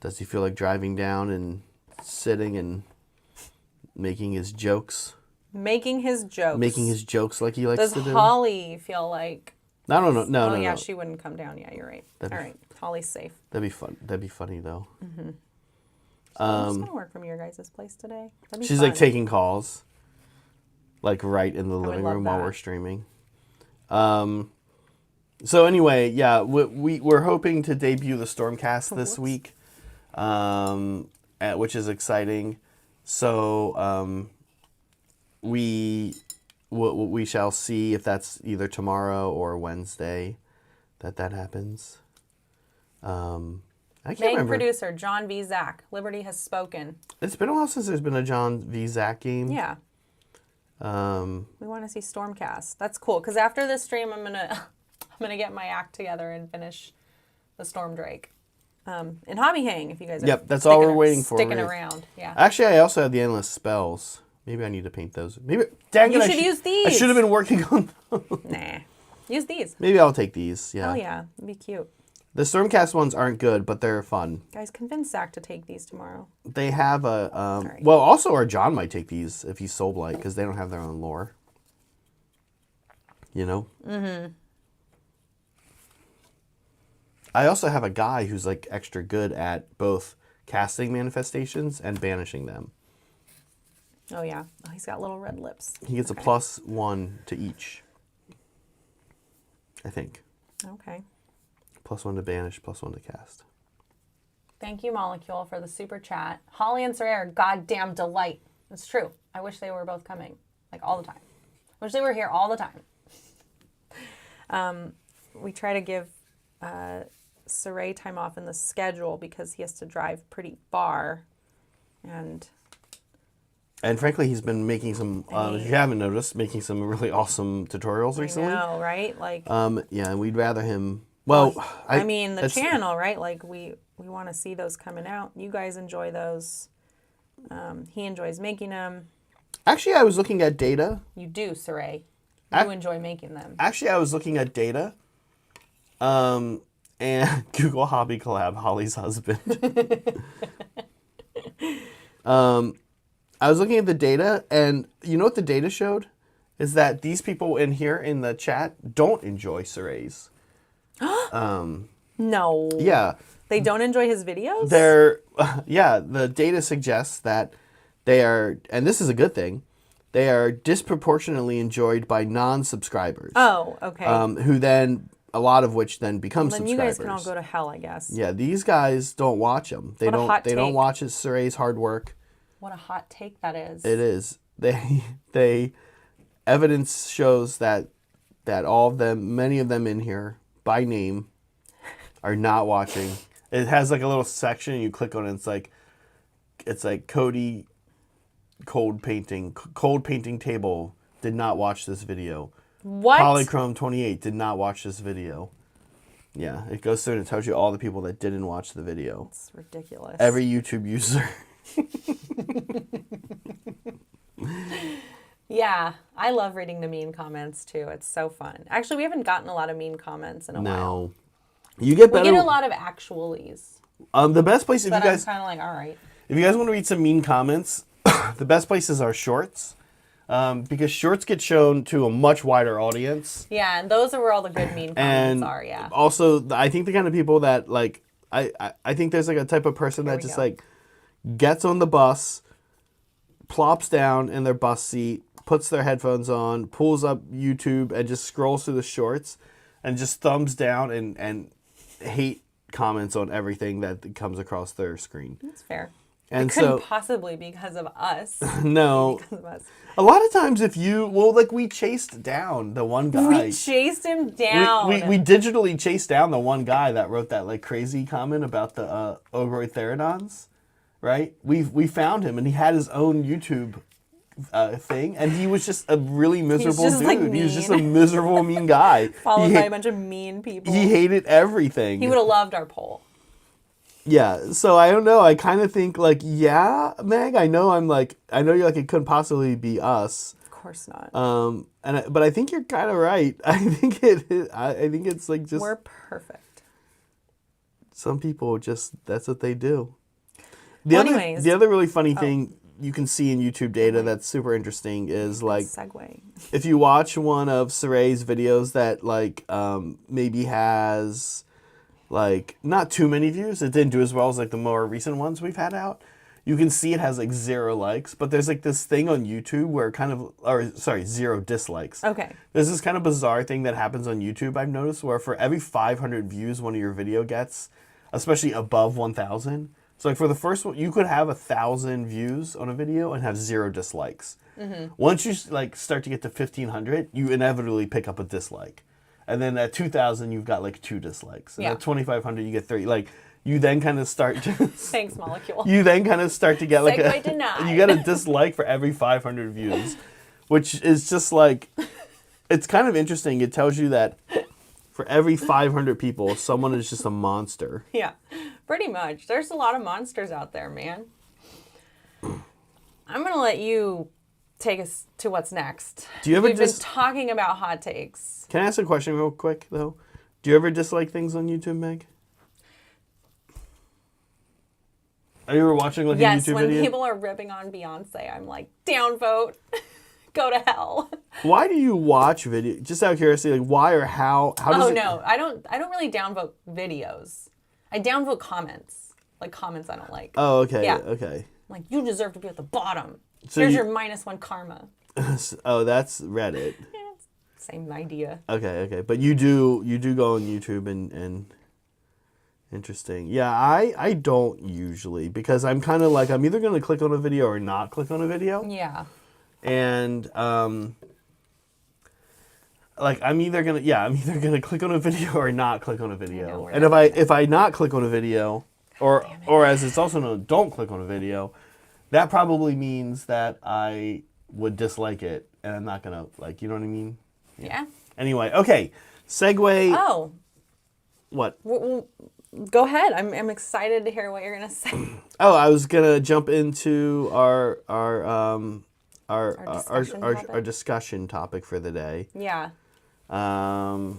Does he feel like driving down and sitting and making his jokes? Making his jokes Like he likes to do. Does Holly feel like... I don't know. No, oh, no, yeah, no. she wouldn't come down. Yeah, you're right. All right, Holly's safe. That'd be fun. That'd be funny though. Mm-hmm. So I'm just gonna work from your guys' place today. That'd be She's fun. like taking calls, like right in the living love room while that. we're streaming. So anyway, yeah, we're hoping to debut the Stormcast this week, which is exciting. So we shall see if that's either tomorrow or Wednesday that happens. I can't Main remember. producer, John V. Zach. Liberty has spoken. It's been a while since there's been a John V. Zach game. Yeah. We want to see Stormcast. That's cool. Because after this stream, I'm gonna get my act together and finish the Storm Drake. And Hobby Hang, if you guys are Yep, that's all we're waiting for. Sticking around. Yeah. Actually, I also have the endless spells. Maybe I need to paint those. Maybe dang it, You should use these. I should have been working on those. Nah. Use these. Maybe I'll take these. Yeah. Oh yeah, it'd be cute. The Stormcast ones aren't good, but they're fun. Guys, convince Zach to take these tomorrow. They have a Sorry. well, also, or John might take these if he's Soulblight because they don't have their own lore. You know. Mm-hmm. I also have a guy who's like extra good at both casting manifestations and banishing them. Oh yeah. Oh, he's got little red lips. He gets a +1 to each. I think. Okay. +1 to banish, +1 to cast. Thank you, Molecule, for the super chat. Holly and Saray are goddamn delight. It's true. I wish they were both coming, like all the time. I wish they were here all the time. We try to give Saray time off in the schedule because he has to drive pretty far. And And frankly, he's been making some, if you haven't noticed, making some really awesome tutorials recently. I know, right? Like, yeah, and we'd rather him, well, I mean, the channel, right? Like, we want to see those coming out. You guys enjoy those. He enjoys making them. Actually, I was looking at data. You do, Saray. You enjoy making them. Actually, I was looking at data. And Google Hobby Collab, Holly's husband. I was looking at the data, and you know what the data showed? Is that these people in here in the chat don't enjoy Saray's. No. Yeah. They don't enjoy his videos? The data suggests that they are, and this is a good thing, they are disproportionately enjoyed by non-subscribers. Oh, okay. Who then, a lot of which then become then subscribers. You guys can all go to hell, I guess. Yeah, these guys don't watch them. They don't watch Saray's hard work. What a hot take that is. It is. They evidence shows that all of them, many of them in here by name, are not watching. It has like a little section you click on it, and it's like Cody cold painting table did not watch this video. What? Polychrome 28 did not watch this video. Yeah, it goes through and it tells you all the people that didn't watch the video. It's ridiculous. Every YouTube user. Yeah, I love reading the mean comments too. It's so fun. Actually, we haven't gotten a lot of mean comments in a while. No. You get better. We get a lot of actualies. The best place if you guys I'm kind of like, all right. If you guys want to read some mean comments, the best places are shorts. Because shorts get shown to a much wider audience. Yeah, and those are where all the good mean comments are, yeah. Also, I think the kind of people that, like, I think there's, like, a type of person that just, like, gets on the bus, plops down in their bus seat, puts their headphones on, pulls up YouTube, and just scrolls through the shorts, and just thumbs down and hate comments on everything that comes across their screen. That's fair. And it couldn't possibly be because of us. No. Because of us. A lot of times we chased down the one guy. We chased him down. We digitally chased down the one guy that wrote that like crazy comment about the Ogroitherodons, right? We found him and he had his own YouTube thing, and he was just a really miserable dude. Like he was just a miserable, mean guy. Followed by a bunch of mean people. He hated everything. He would have loved our poll. Yeah, so I don't know. I kind of think like, yeah, Meg. I know you're like it couldn't possibly be us. Of course not. But I think you're kind of right. I think it's like just we're perfect. Some people just that's what they do. The other really funny thing you can see in YouTube data that's super interesting is like segue. If you watch one of Saray's videos that like maybe has like not too many views, it didn't do as well as like the more recent ones we've had out. You can see it has like 0 likes, but there's like this thing on YouTube where 0 dislikes. Okay. There's this kind of bizarre thing that happens on YouTube I've noticed where for every 500 views one of your video gets, especially above 1,000. So like for the first one, you could have 1,000 views on a video and have 0 dislikes. Mm-hmm. Once you like start to get to 1,500, you inevitably pick up a dislike. And then at 2,000, you've got like 2 dislikes. And at 2,500, you get 3. Like, you then kind of start to... Thanks, Molecule. You then kind of start to get like Segue denied. You get a dislike for every 500 views, which is just like... It's kind of interesting. It tells you that for every 500 people, someone is just a monster. Yeah, pretty much. There's a lot of monsters out there, man. I'm going to let you take us to what's next. We've been talking about hot takes. Can I ask a question real quick, though? Do you ever dislike things on YouTube, Meg? Are you ever watching like a YouTube video? Yes, when people are ripping on Beyonce, I'm like, downvote. Go to hell. Why do you watch video? Just out of curiosity, like why or how does no, I don't really downvote videos. I downvote comments. Like comments I don't like. Oh, okay. Yeah. Okay. I'm like, you deserve to be at the bottom. So here's your -1 karma. Oh, that's Reddit. Yeah, it's the same idea. Okay. But you do go on YouTube and interesting. Yeah, I don't usually because I'm kind of like I'm either going to click on a video or not click on a video. Yeah. And like I'm either gonna click on a video or not click on a video. And if I not click on a video or as it's also known, don't click on a video, that probably means that I would dislike it, and I'm not gonna like. You know what I mean? Yeah. Anyway, okay. Segue. Oh. What? Well, go ahead. I'm excited to hear what you're gonna say. Oh, I was gonna jump into our discussion topic for the day. Yeah.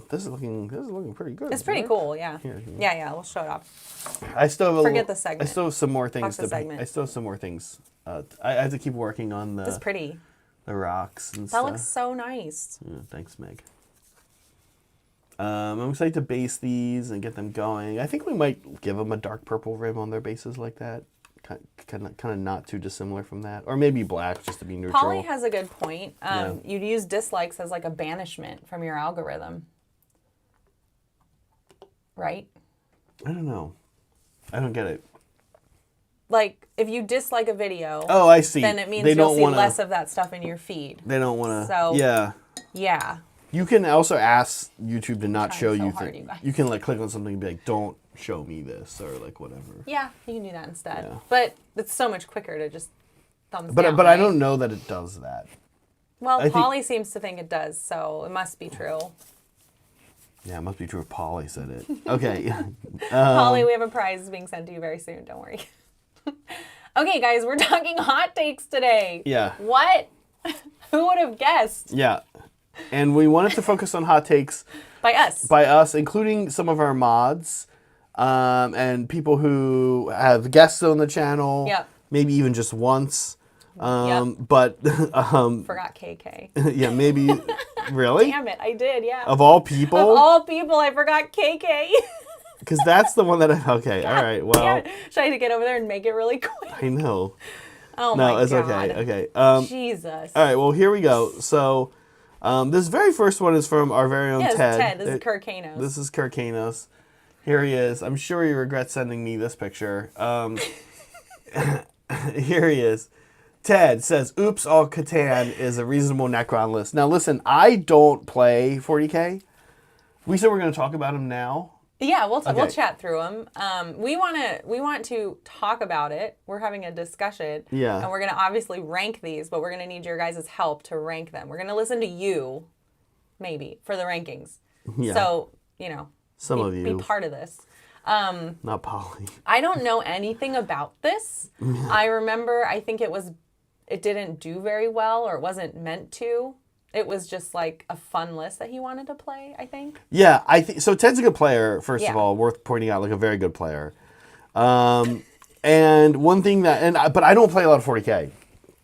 This is looking pretty good. It's pretty cool. Yeah. Here. Yeah. We'll show it off. I still have Forget the segment. I still have some more things Talk the segment. I still have some more things. I have to keep working on It's pretty. the rocks and That stuff. looks so nice. Yeah, thanks, Meg. I'm excited to base these and get them going. I think we might give them a dark purple rim on their bases like that. Kind of not too dissimilar from that. Or maybe black, just to be neutral. Polly has a good point. You'd use dislikes as like a banishment from your algorithm. Right? I don't know. I don't get it. Like, if you dislike a video... Oh, I see. Then it means you'll see less of that stuff in your feed. They don't want to... So, yeah. You can also ask YouTube to not show you hard, things. you guys. You can like click on something and be like, don't show me this, or like whatever. Yeah, you can do that instead. Yeah. But it's so much quicker to just thumbs down. But right? I don't know that it does that. Well, Polly seems to think it does, so it must be true. Yeah, it must be true if Polly said it. Okay. Polly, we have a prize being sent to you very soon. Don't worry. Okay, guys, we're talking hot takes today. Yeah. What? Who would have guessed? Yeah. And we wanted to focus on hot takes By us. by us, including some of our mods, and people who have guests on the channel. Yep. Maybe even just once. Yep. But Forgot KK. yeah, maybe really? Damn it, I did, yeah. Of all people? Of all people, I forgot KK. Because that's the one that okay, all right, well. Should I get over there and make it really quick? I know. Oh my god. No, it's okay. Okay. Jesus. All right, well, here we go. So, this very first one is from our very own Yes, Ted. This is Kirkanos. This is Kirkanos. Here he is. I'm sure he regrets sending me this picture. Here he is. Ted says, oops, all Catan is a reasonable Necron list. Now, listen, I don't play 40K. We said we're going to talk about him now. Yeah, we'll chat through them. We want to talk about it. We're having a discussion. Yeah. And we're going to obviously rank these, but we're going to need your guys' help to rank them. We're going to listen to you, maybe, for the rankings. Yeah. So, Some of you. be part of this. Not Polly. I don't know anything about this. I remember, I think it didn't do very well, or it wasn't meant to. It was just like a fun list that he wanted to play, I think. Yeah, I think so. Ted's a good player, first of Yeah. all, worth pointing out, like a very good player. And one thing but I don't play a lot of 40K.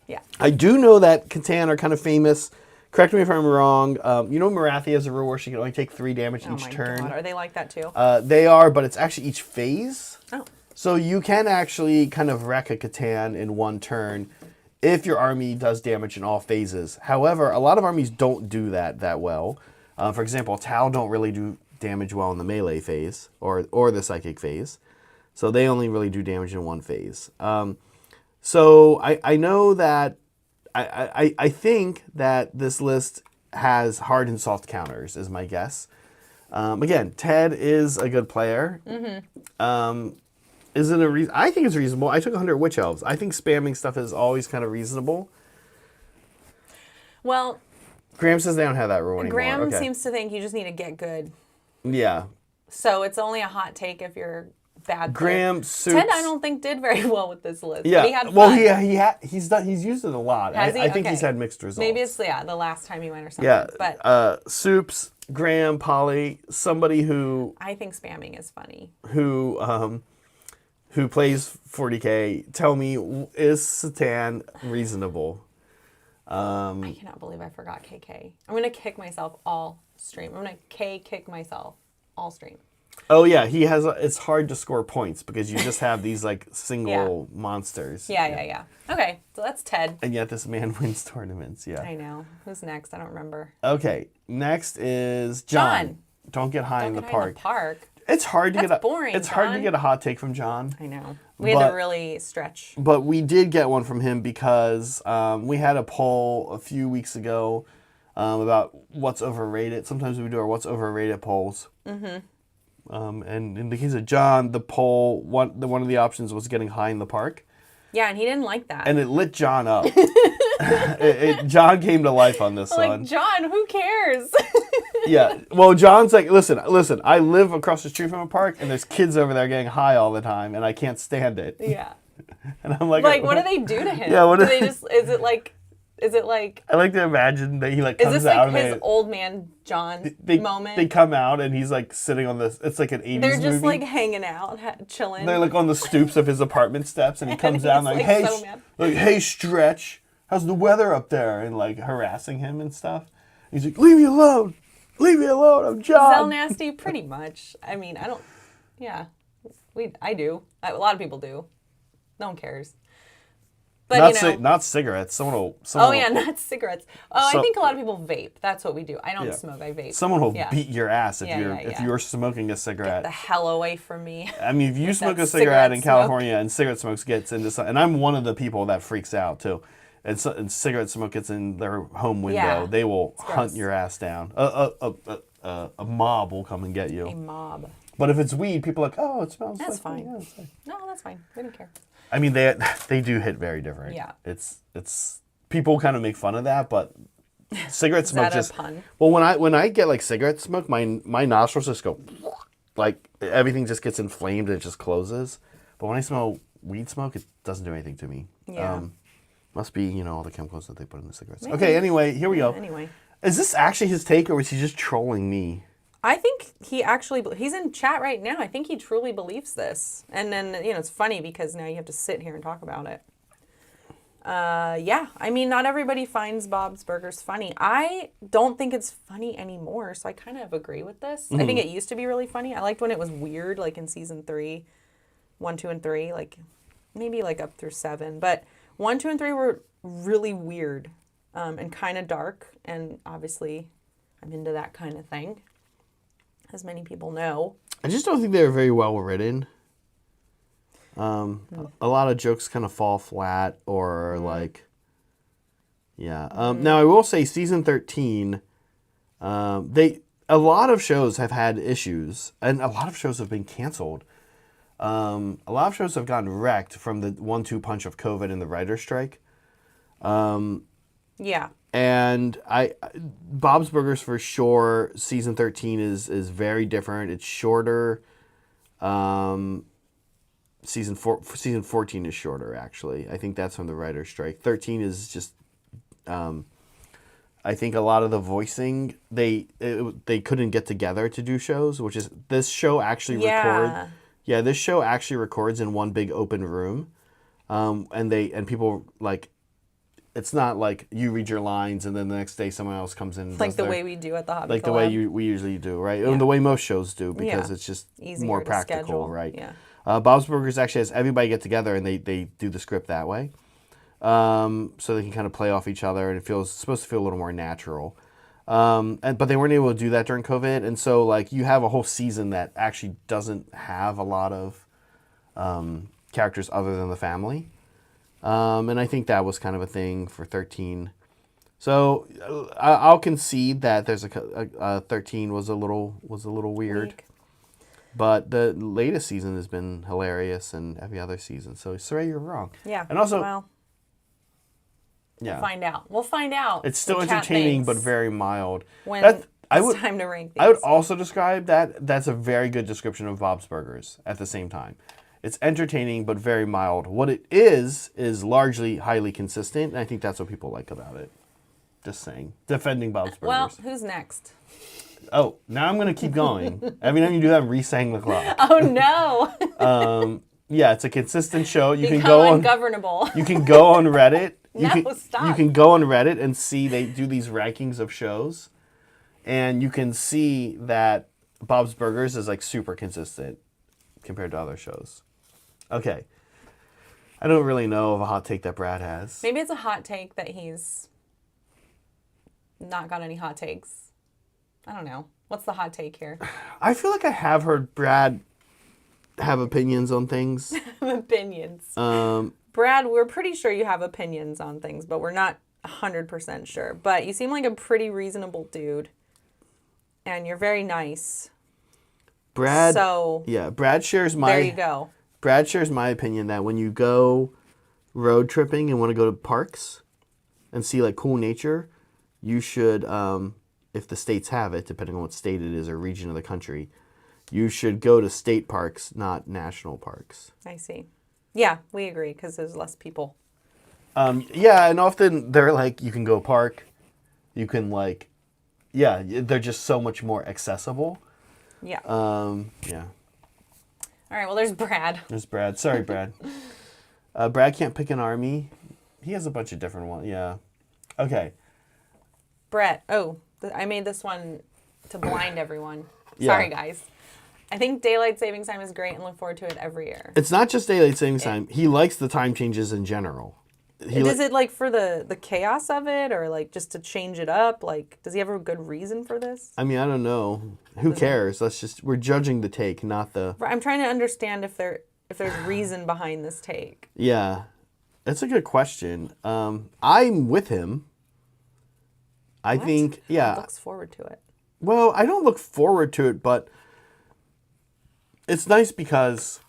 Yeah. I do know that Catan are kind of famous. Correct me if I'm wrong. Marathi has a rule where she can only take 3 damage each turn. God, are they like that too? They are, but it's actually each phase. Oh. So you can actually kind of wreck a Catan in one turn if your army does damage in all phases. However, a lot of armies don't do that well. For example, Tau don't really do damage well in the melee phase or the psychic phase. So they only really do damage in one phase. So I know that I think that this list has hard and soft counters is my guess. Again, Ted is a good player. Mm-hmm. Is it I think it's reasonable. I took 100 Witch Elves. I think spamming stuff is always kind of reasonable. Well, Graham says they don't have that rule anymore. Graham seems to think you just need to get good. Yeah. So it's only a hot take if you're bad. Graham suits. Ted, I don't think did very well with this list. Yeah. But he had fun. Well, he's used it a lot. Has he? I think Okay. he's had mixed results. Maybe it's the last time he went or something. Yeah. But Soups, Graham, Polly, somebody who I think spamming is funny. Who plays 40K, tell me, is Satan reasonable? I cannot believe I forgot KK. I'm going to kick myself all stream. I'm going to kick myself all stream. Oh, yeah. It's hard to score points because you just have these like single monsters. Yeah. Okay, so that's Ted. And yet this man wins tournaments, yeah. I know. Who's next? I don't remember. Okay, next is John. Don't get high in the park. It's hard to get boring, It's hard to John. get a hot take from John. I know. We had to really stretch. But we did get one from him because we had a poll a few weeks ago about what's overrated. Sometimes we do our what's overrated polls. Mm-hmm. And in the case of John, the poll one of the options was getting high in the park. Yeah, and he didn't like that. And it lit John up. John came to life on this one. John, who cares? Yeah. Well, John's like, listen, I live across the street from a park, and there's kids over there getting high all the time, and I can't stand it. Yeah. And I'm like, what do they do to him? Yeah, do they just, is it like, I like to imagine that he like is comes this like out his and old man John moment? They come out and he's like sitting on this. It's like an 80s movie. They're just like hanging out, chilling. They're like on the stoops of his apartment steps, and he comes down like, hey, so hey, Stretch, how's the weather up there? And like harassing him and stuff. He's like, leave me alone, I'm John. Zell nasty, pretty much. I mean, I don't. Yeah, I do. A lot of people do. No one cares. But not cigarettes. Someone will not cigarettes. I think a lot of people vape. That's what we do. I don't smoke. I vape. Someone will beat your ass if you're smoking a cigarette. Get the hell away from me. I mean, if you smoke a cigarette in California and cigarette smoke gets into, and I'm one of the people that freaks out too, and cigarette smoke gets in their home window, they will hunt your ass down. A mob will come and get you. A mob. But if it's weed, people are like, oh, it smells. That's fine. No, that's fine. We don't care. I mean, they do hit very different. Yeah. It's people kind of make fun of that, but cigarette smoke just. Pun? Well, when I get like cigarette smoke, my nostrils just go like everything just gets inflamed and it just closes. But when I smell weed smoke, it doesn't do anything to me. Yeah. Must be all the chemicals that they put in the cigarettes. Maybe. Okay. Anyway, here we go. Anyway, is this actually his take, or was he just trolling me? I think he's in chat right now. I think he truly believes this. And then, it's funny because now you have to sit here and talk about it. Yeah, I mean, not everybody finds Bob's Burgers funny. I don't think it's funny anymore, so I kind of agree with this. Mm-hmm. I think it used to be really funny. I liked when it was weird, like in season 3, 1, 2, and 3, like maybe like up through 7. But 1, 2, and 3 were really weird and kind of dark. And obviously, I'm into that kind of thing, as many people know. I just don't think they were very well written. A lot of jokes kind of fall flat or Now I will say season 13, a lot of shows have had issues and a lot of shows have been canceled. A lot of shows have gotten wrecked from the 1-2 punch of COVID and the writer's strike. Yeah. And Bob's Burgers for sure, season 13 is very different. It's shorter. Season 14 is shorter, actually. I think that's from the writer's strike. 13 is just, I think a lot of the voicing, they couldn't get together to do shows, which is, this show actually records. Yeah, this show actually records in one big open room. And people like, it's not like you read your lines and then the next day someone else comes in. Like the way we do at the Hobby Like Collab. the way we usually do, right? Yeah. And the way most shows do, because it's just easier more to practical, schedule. right? Yeah. Bob's Burgers actually has everybody get together and they do the script that way. So they can kind of play off each other and it's supposed to feel a little more natural. But they weren't able to do that during COVID. And so like you have a whole season that actually doesn't have a lot of characters other than the family. And I think that was kind of a thing for 13. So I'll concede that there's 13 was a little weird. But the latest season has been hilarious, and every other season. So, Saray, you're wrong. Yeah. And also, we'll find out. We'll find out. It's still entertaining, but very mild. When it's time to rank these. I would also describe that's a very good description of Bob's Burgers at the same time. It's entertaining, but very mild. What it is largely highly consistent, and I think that's what people like about it. Just saying. Defending Bob's Burgers. Well, who's next? Oh, now I'm going to keep going. Every time you do that, I'm re-saying the clock. Oh, no. Yeah, it's a consistent show. You Become can go ungovernable. You can go on Reddit. Stop. You can go on Reddit and see they do these rankings of shows. And you can see that Bob's Burgers is like super consistent compared to other shows. Okay. I don't really know of a hot take that Brad has. Maybe it's a hot take that he's not got any hot takes. I don't know. What's the hot take here? I feel like I have heard Brad have opinions on things. Opinions. Brad, we're pretty sure you have opinions on things, but we're not 100% sure. But you seem like a pretty reasonable dude. And you're very nice. Brad shares my... There you go. Brad shares my opinion that when you go road tripping and want to go to parks and see like cool nature, you should, if the states have it, depending on what state it is or region of the country, you should go to state parks, not national parks. I see. Yeah, we agree because there's less people. Yeah, and often they're like, you can go park, you can like, yeah, they're just so much more accessible. Yeah. Yeah. All right, well, there's Brad. There's Brad. Sorry, Brad. Brad can't pick an army. He has a bunch of different ones. Yeah. Okay. Brett. Oh, I made this one to blind everyone. Yeah. Sorry, guys. I think daylight savings time is great and look forward to it every year. It's not just daylight savings time. He likes the time changes in general. Is it like for the chaos of it or like just to change it up? Like, does he have a good reason for this? I mean, I don't know. Who cares? We're judging the take, not the... I'm trying to understand if there's reason behind this take. Yeah. That's a good question. I'm with him. I think, yeah. He looks forward to it. Well, I don't look forward to it, but it's nice because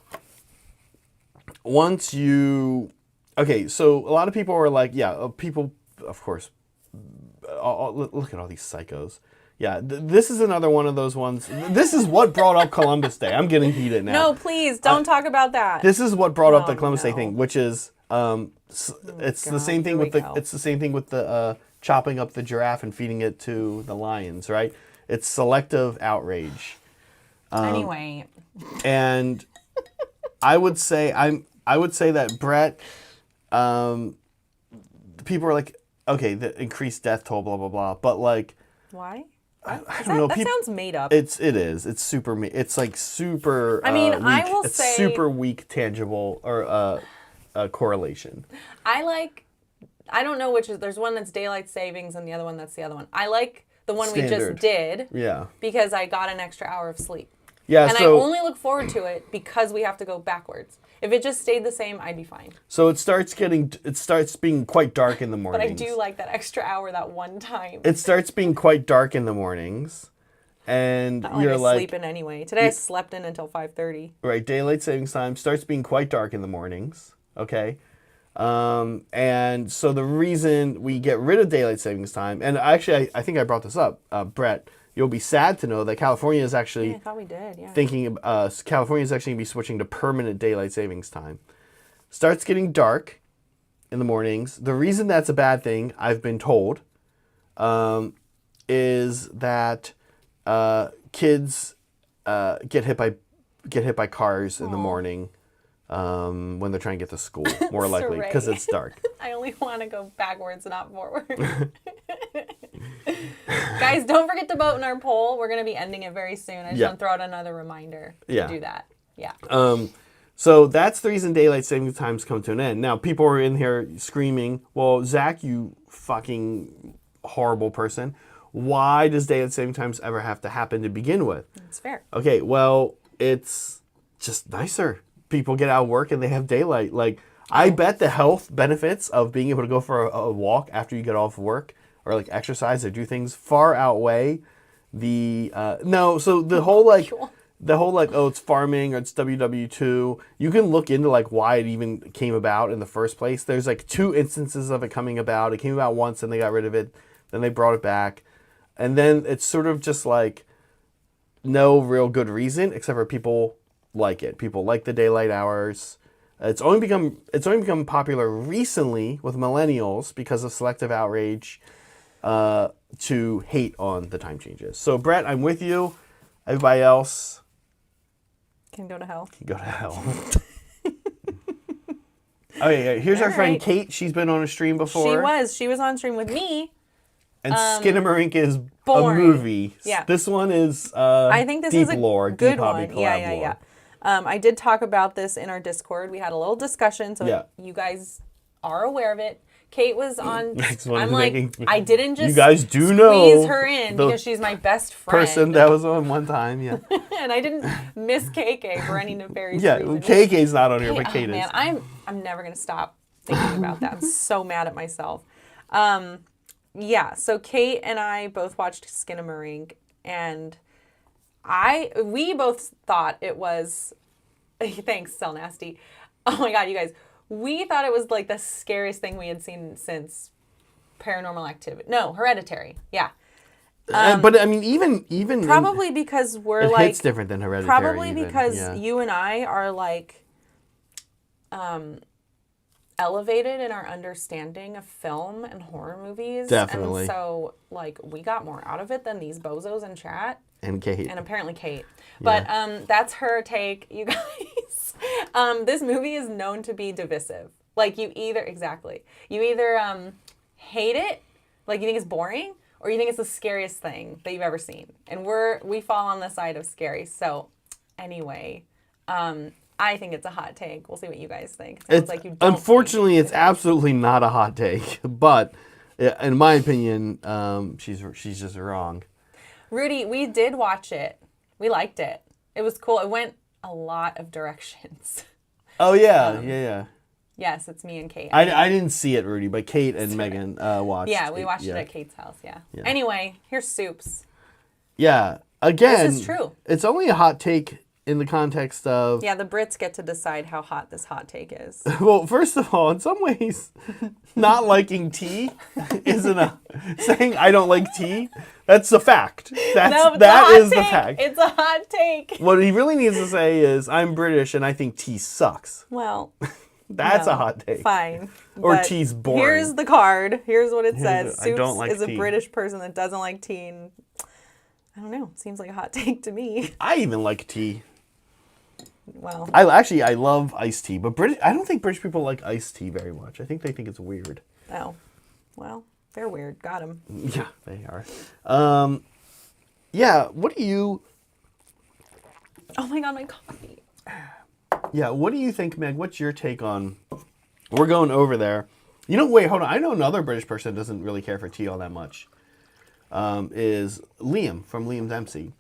once you... Okay, so a lot of people are like, yeah, people, of course, look at all these psychos. Yeah, this is another one of those ones. This is what brought up Columbus Day. I'm getting heated now. No, please, don't talk about that. This is what brought up the Columbus Day thing, which is, it's the same thing with the chopping up the giraffe and feeding it to the lions, right? It's selective outrage. Anyway. And I would say that Brett... people are like, okay, the increased death toll, blah blah blah, but like, why? I don't know. That sounds made up. It is. It's super. It's like super. I mean, weak. I will it's say super weak tangible or correlation. I don't know which is. There's one that's daylight savings and the other one that's the other one. I like the one we just did. Yeah. Because I got an extra hour of sleep. Yeah. And I only look forward to it because we have to go backwards. If it just stayed the same, I'd be fine. So it starts being quite dark in the mornings. But I do like that extra hour that one time. It starts being quite dark in the mornings, and you're like sleeping anyway. Today I slept in until 5:30. Right, daylight savings time starts being quite dark in the mornings. Okay, and so the reason we get rid of daylight savings time, and actually I think I brought this up, Brett. You'll be sad to know that California is actually I thought we did, yeah. California is actually going to be switching to permanent daylight savings time. Starts getting dark in the mornings. The reason that's a bad thing, I've been told, is that kids get hit by cars in the morning when they're trying to get to school, more likely, because it's dark. I only want to go backwards, not forward. Guys, don't forget to vote in our poll. We're going to be ending it very soon. I just want to throw out another reminder to do that. Yeah. So that's the reason daylight saving times come to an end. Now, people are in here screaming, well, Zach, you fucking horrible person. Why does daylight saving times ever have to happen to begin with? It's fair. Okay, well, it's just nicer. People get out of work and they have daylight. Like, I bet the health benefits of being able to go for a walk after you get off work or like exercise or do things far outweigh the the whole oh, it's farming or it's WW2. You can look into like why it even came about in the first place. There's like 2 instances of it coming about. It came about once and they got rid of it. Then they brought it back. And then it's sort of just like no real good reason except for people like it. People like the daylight hours. It's only become popular recently with millennials because of selective outrage to hate on the time changes. So Brett, I'm with you. Everybody else can go to hell. Okay, here's our friend Kate. She's been on a stream before. She was on stream with me. And Skinamarink is a movie. Yeah. This one is I think this deep is a lore, good deep hobby one. collab lore. I did talk about this in our Discord. We had a little discussion, so you guys are aware of it. Kate was on. I'm like, I didn't just you guys do know squeeze her in because she's my best friend. Person that was on one time, yeah. And I didn't miss KK for any nefarious reason. Yeah, KK's not on here, but Kate is. Man, I'm never gonna stop thinking about that. I'm so mad at myself. Yeah, so Kate and I both watched Skinamarink, and we both thought it was. Thanks, Sell Nasty. Oh my God, you guys. We thought it was like the scariest thing we had seen since Paranormal Activity. No, Hereditary. Yeah. But I mean, even probably because we're it like hits different than Hereditary. Probably because you and I are like elevated in our understanding of film and horror movies. Definitely. And so like we got more out of it than these bozos in chat. And Kate. And apparently Kate. But that's her take, you guys. This movie is known to be divisive. Like you either hate it, like you think it's boring, or you think it's the scariest thing that you've ever seen. And we fall on the side of scary. So anyway, I think it's a hot take. We'll see what you guys think. It sounds like you don't. Unfortunately, it's absolutely not a hot take. But in my opinion, she's just wrong. Rudy, we did watch it. We liked it. It was cool. It went a lot of directions. Oh yeah. Yes, it's me and Kate. I didn't see it, Rudy, but Kate and Megan watched. Yeah, we watched it at Kate's house. Yeah. Anyway, here's Soups. Yeah. Again, this is true. It's only a hot take in the context of... Yeah, the Brits get to decide how hot this hot take is. Well, first of all, in some ways, not liking tea isn't saying I don't like tea. That's a fact. That is the fact. It's a hot take. What he really needs to say is, I'm British and I think tea sucks. Well... That's a hot take. Fine. Or tea's boring. Here's the card. Here's what it says. I don't like Soups is a British person that doesn't like tea. And I don't know. Seems like a hot take to me. I even like tea. Well. I love iced tea, but I don't think British people like iced tea very much. I think they think it's weird. Oh. Well, they're weird. Got them. Yeah, they are. Yeah, what do you... Oh my God, my coffee. Yeah, what do you think, Meg? What's your take on... We're going over there. You know, wait, hold on. I know another British person that doesn't really care for tea all that much. Is Liam from Liam's MC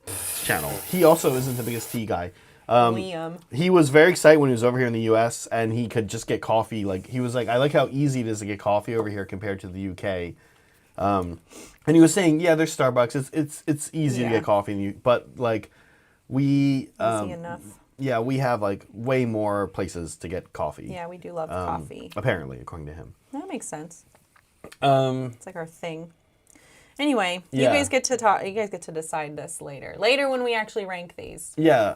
channel. He also isn't the biggest tea guy. Liam. He was very excited when he was over here in the U.S. and he could just get coffee. Like he was like, I like how easy it is to get coffee over here compared to the U.K. And he was saying, yeah, there's Starbucks. It's easy to get coffee, but like we easy enough. Yeah, we have like way more places to get coffee. Yeah, we do love coffee. Apparently, according to him. That makes sense. It's like our thing. Anyway, you guys get to talk. You guys get to decide this later. Later, when we actually rank these. Yeah.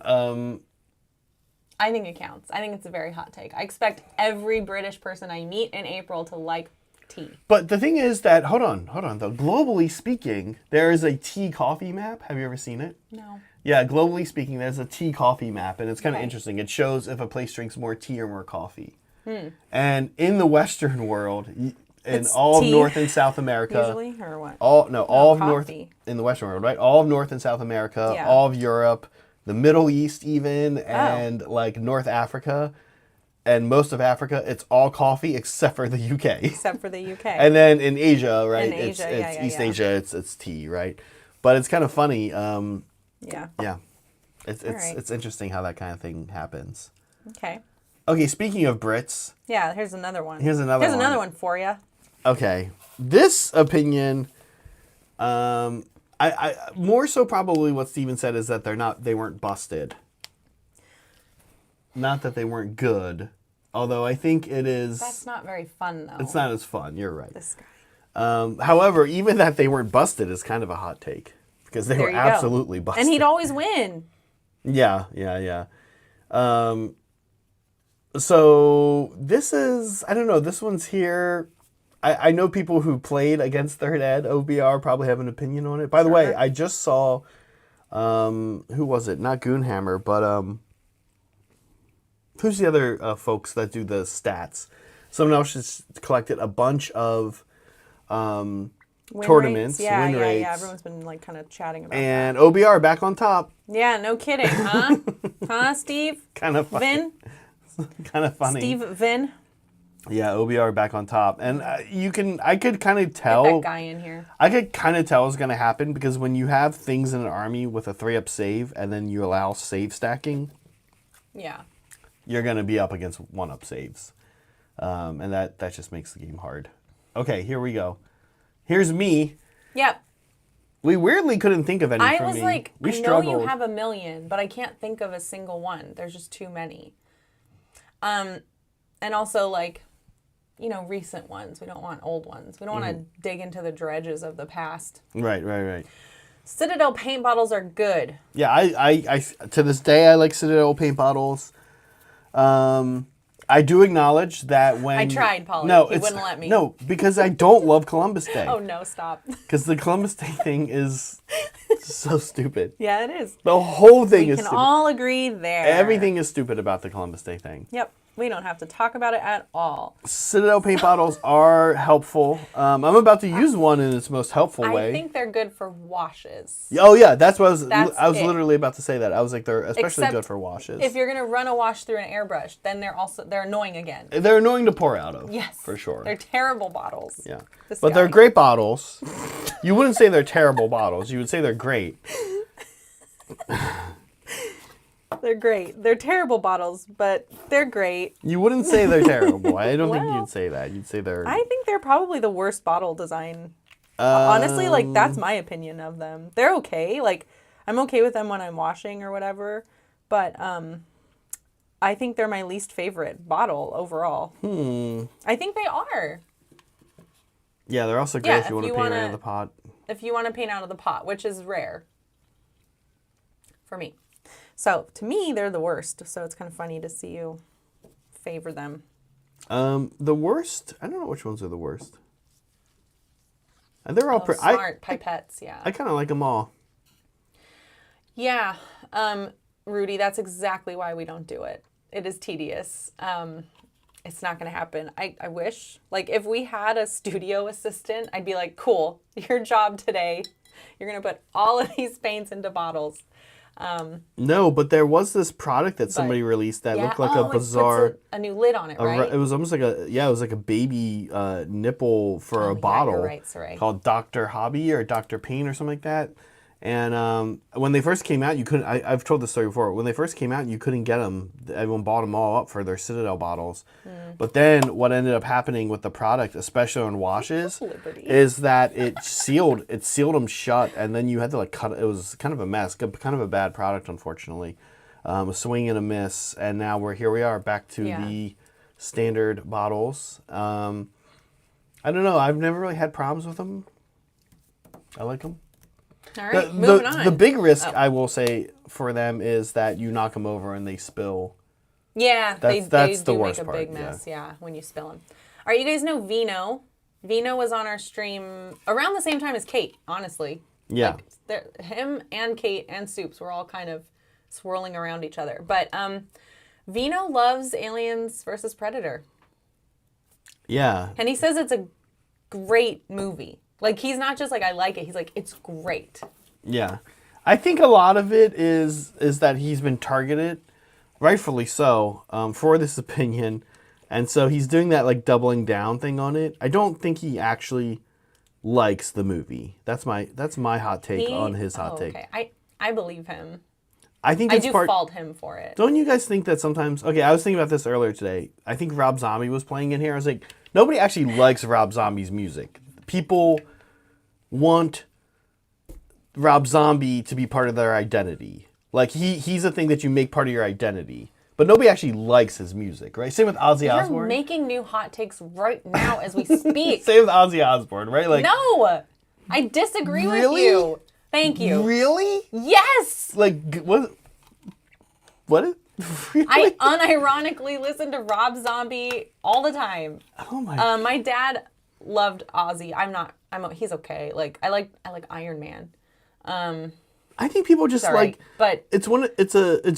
I think it counts. I think it's a very hot take. I expect every British person I meet in April to like tea. But the thing is that hold on though. Globally speaking, there is a tea coffee map. Have you ever seen it? No. Yeah, globally speaking, there's a tea coffee map, and it's kind of interesting. It shows if a place drinks more tea or more coffee. And in the Western world, in all of North and South America, usually, or what? All of North in the Western world, right? All of North and South America, all of Europe, the Middle East, even, and like North Africa, and most of Africa, it's all coffee except for the UK. Except for the UK. And then in Asia, right? It's East Asia, it's tea, right? But it's kind of funny. Yeah. It's interesting how that kind of thing happens. Okay. Okay, speaking of Brits. Yeah, here's another one. Here's another one for you. Okay. This opinion, I more so probably what Steven said is that they weren't busted. Not that they weren't good. Although I think it is... That's not very fun, though. It's not as fun. You're right. This guy. However, even that they weren't busted is kind of a hot take. Because they were absolutely busted. And he'd always win. Yeah. So this is, I don't know, this one's here. I know people who played against Third Ed, OBR, probably have an opinion on it. By the way, I just saw, who was it? Not Goonhammer, but who's the other folks that do the stats? Someone else just collected a bunch of tournaments, win rates. Yeah. Everyone's been like kind of chatting about and that. And OBR back on top. Yeah, no kidding, huh? Huh, Steve? Kind of funny. Vin? Kind of funny. Steve Vin? Yeah, OBR back on top. And I could kind of tell. Get that guy in here. I could kind of tell what's going to happen because when you have things in an army with a 3-up save and then you allow save stacking. Yeah. You're going to be up against 1-up saves. And that just makes the game hard. Okay, here we go. Here's me. Yep. We weirdly couldn't think of any I for was me. like, we I struggled. know you have a million, but I can't think of a single one. There's just too many. And And also, like, you know, recent ones. We don't want old ones. We don't want to dig into the dredges of the past. Right. Citadel paint bottles are good. Yeah, I to this day I like Citadel paint bottles. I do acknowledge that when I tried, Polly. No, He wouldn't let me. No, because I don't love Columbus Day. Oh no, stop. Because the Columbus Day thing is so stupid. Yeah, it is. The whole thing is We can stupid. all agree there. Everything is stupid about the Columbus Day thing. Yep. We don't have to talk about it at all. Citadel paint bottles are helpful. I'm about to use one in its most helpful way. I think they're good for washes. Oh yeah, that's what I was it. literally about to say that. I was like, they're especially Except good for washes. If you're gonna run a wash through an airbrush, then they're annoying again. They're annoying to pour out of. Yes, for sure. They're terrible bottles. Yeah, This but guy. they're great bottles. You wouldn't say they're terrible bottles. You would say they're great. They're great. They're terrible bottles, but they're great. You wouldn't say they're terrible. I don't think Well, you'd say that. You'd say they're. I think they're probably the worst bottle design. Honestly, like, that's my opinion of them. They're okay. Like, I'm okay with them when I'm washing or whatever, but I think they're my least favorite bottle overall. I think they are. Yeah, they're also great Yeah, if you want to paint right in the pot. If you want to paint out of the pot, which is rare for me. So, to me, they're the worst. So, it's kind of funny to see you favor them. The worst. I don't know which ones are the worst. And they're all pretty. Smart pipettes, yeah. I kind of like them all. Yeah, Rudy, that's exactly why we don't do it. It is tedious. It's not going to happen. I wish. Like, if we had a studio assistant, I'd be like, cool, your job today. You're going to put all of these paints into bottles. No, but there was this product that somebody released that looked like a bizarre. It puts a new lid on it, right? It was almost like it was like a baby nipple for a bottle. You're right, sorry. Called Dr. Hobby or Dr. Pain or something like that. And when they first came out, you couldn't. I've told this story before. When they first came out, you couldn't get them. Everyone bought them all up for their Citadel bottles. But then what ended up happening with the product, especially on washes, is that it sealed them shut, and then you had to like cut. It was kind of a mess, kind of a bad product, unfortunately. A swing and a miss, and now here we are back to the standard bottles. I don't know. I've never really had problems with them. I like them. All right, moving on. The big risk, I will say, for them is that you knock them over and they spill. Yeah, that's they the do worst make a part, big mess, when you spill them. All right, you guys know Vino. Vino was on our stream around the same time as Kate, honestly. Yeah. Like, him and Kate and Soups were all kind of swirling around each other. But Vino loves Aliens versus Predator. Yeah. And he says it's a great movie. Like, he's not just like, I like it. He's like, it's great. Yeah. I think a lot of it is that he's been targeted, rightfully so, for this opinion. And so he's doing that, like, doubling down thing on it. I don't think he actually likes the movie. That's my hot take on his hot take. Okay. I believe him. I think I do fault him for it. Don't you guys think that sometimes... Okay, I was thinking about this earlier today. I think Rob Zombie was playing in here. I was like, nobody actually likes Rob Zombie's music. People want Rob Zombie to be part of their identity. Like, he's a thing that you make part of your identity. But nobody actually likes his music, right? Same with Ozzy Osbourne. You're making new hot takes right now as we speak. Same with Ozzy Osbourne, right? Like, no! I disagree with you. Thank you. Really? Yes! Like, what? What? Really? I unironically listen to Rob Zombie all the time. Oh my. My dad loved Ozzy. He's okay. Like, I like Iron Man. I think people just sorry, but it's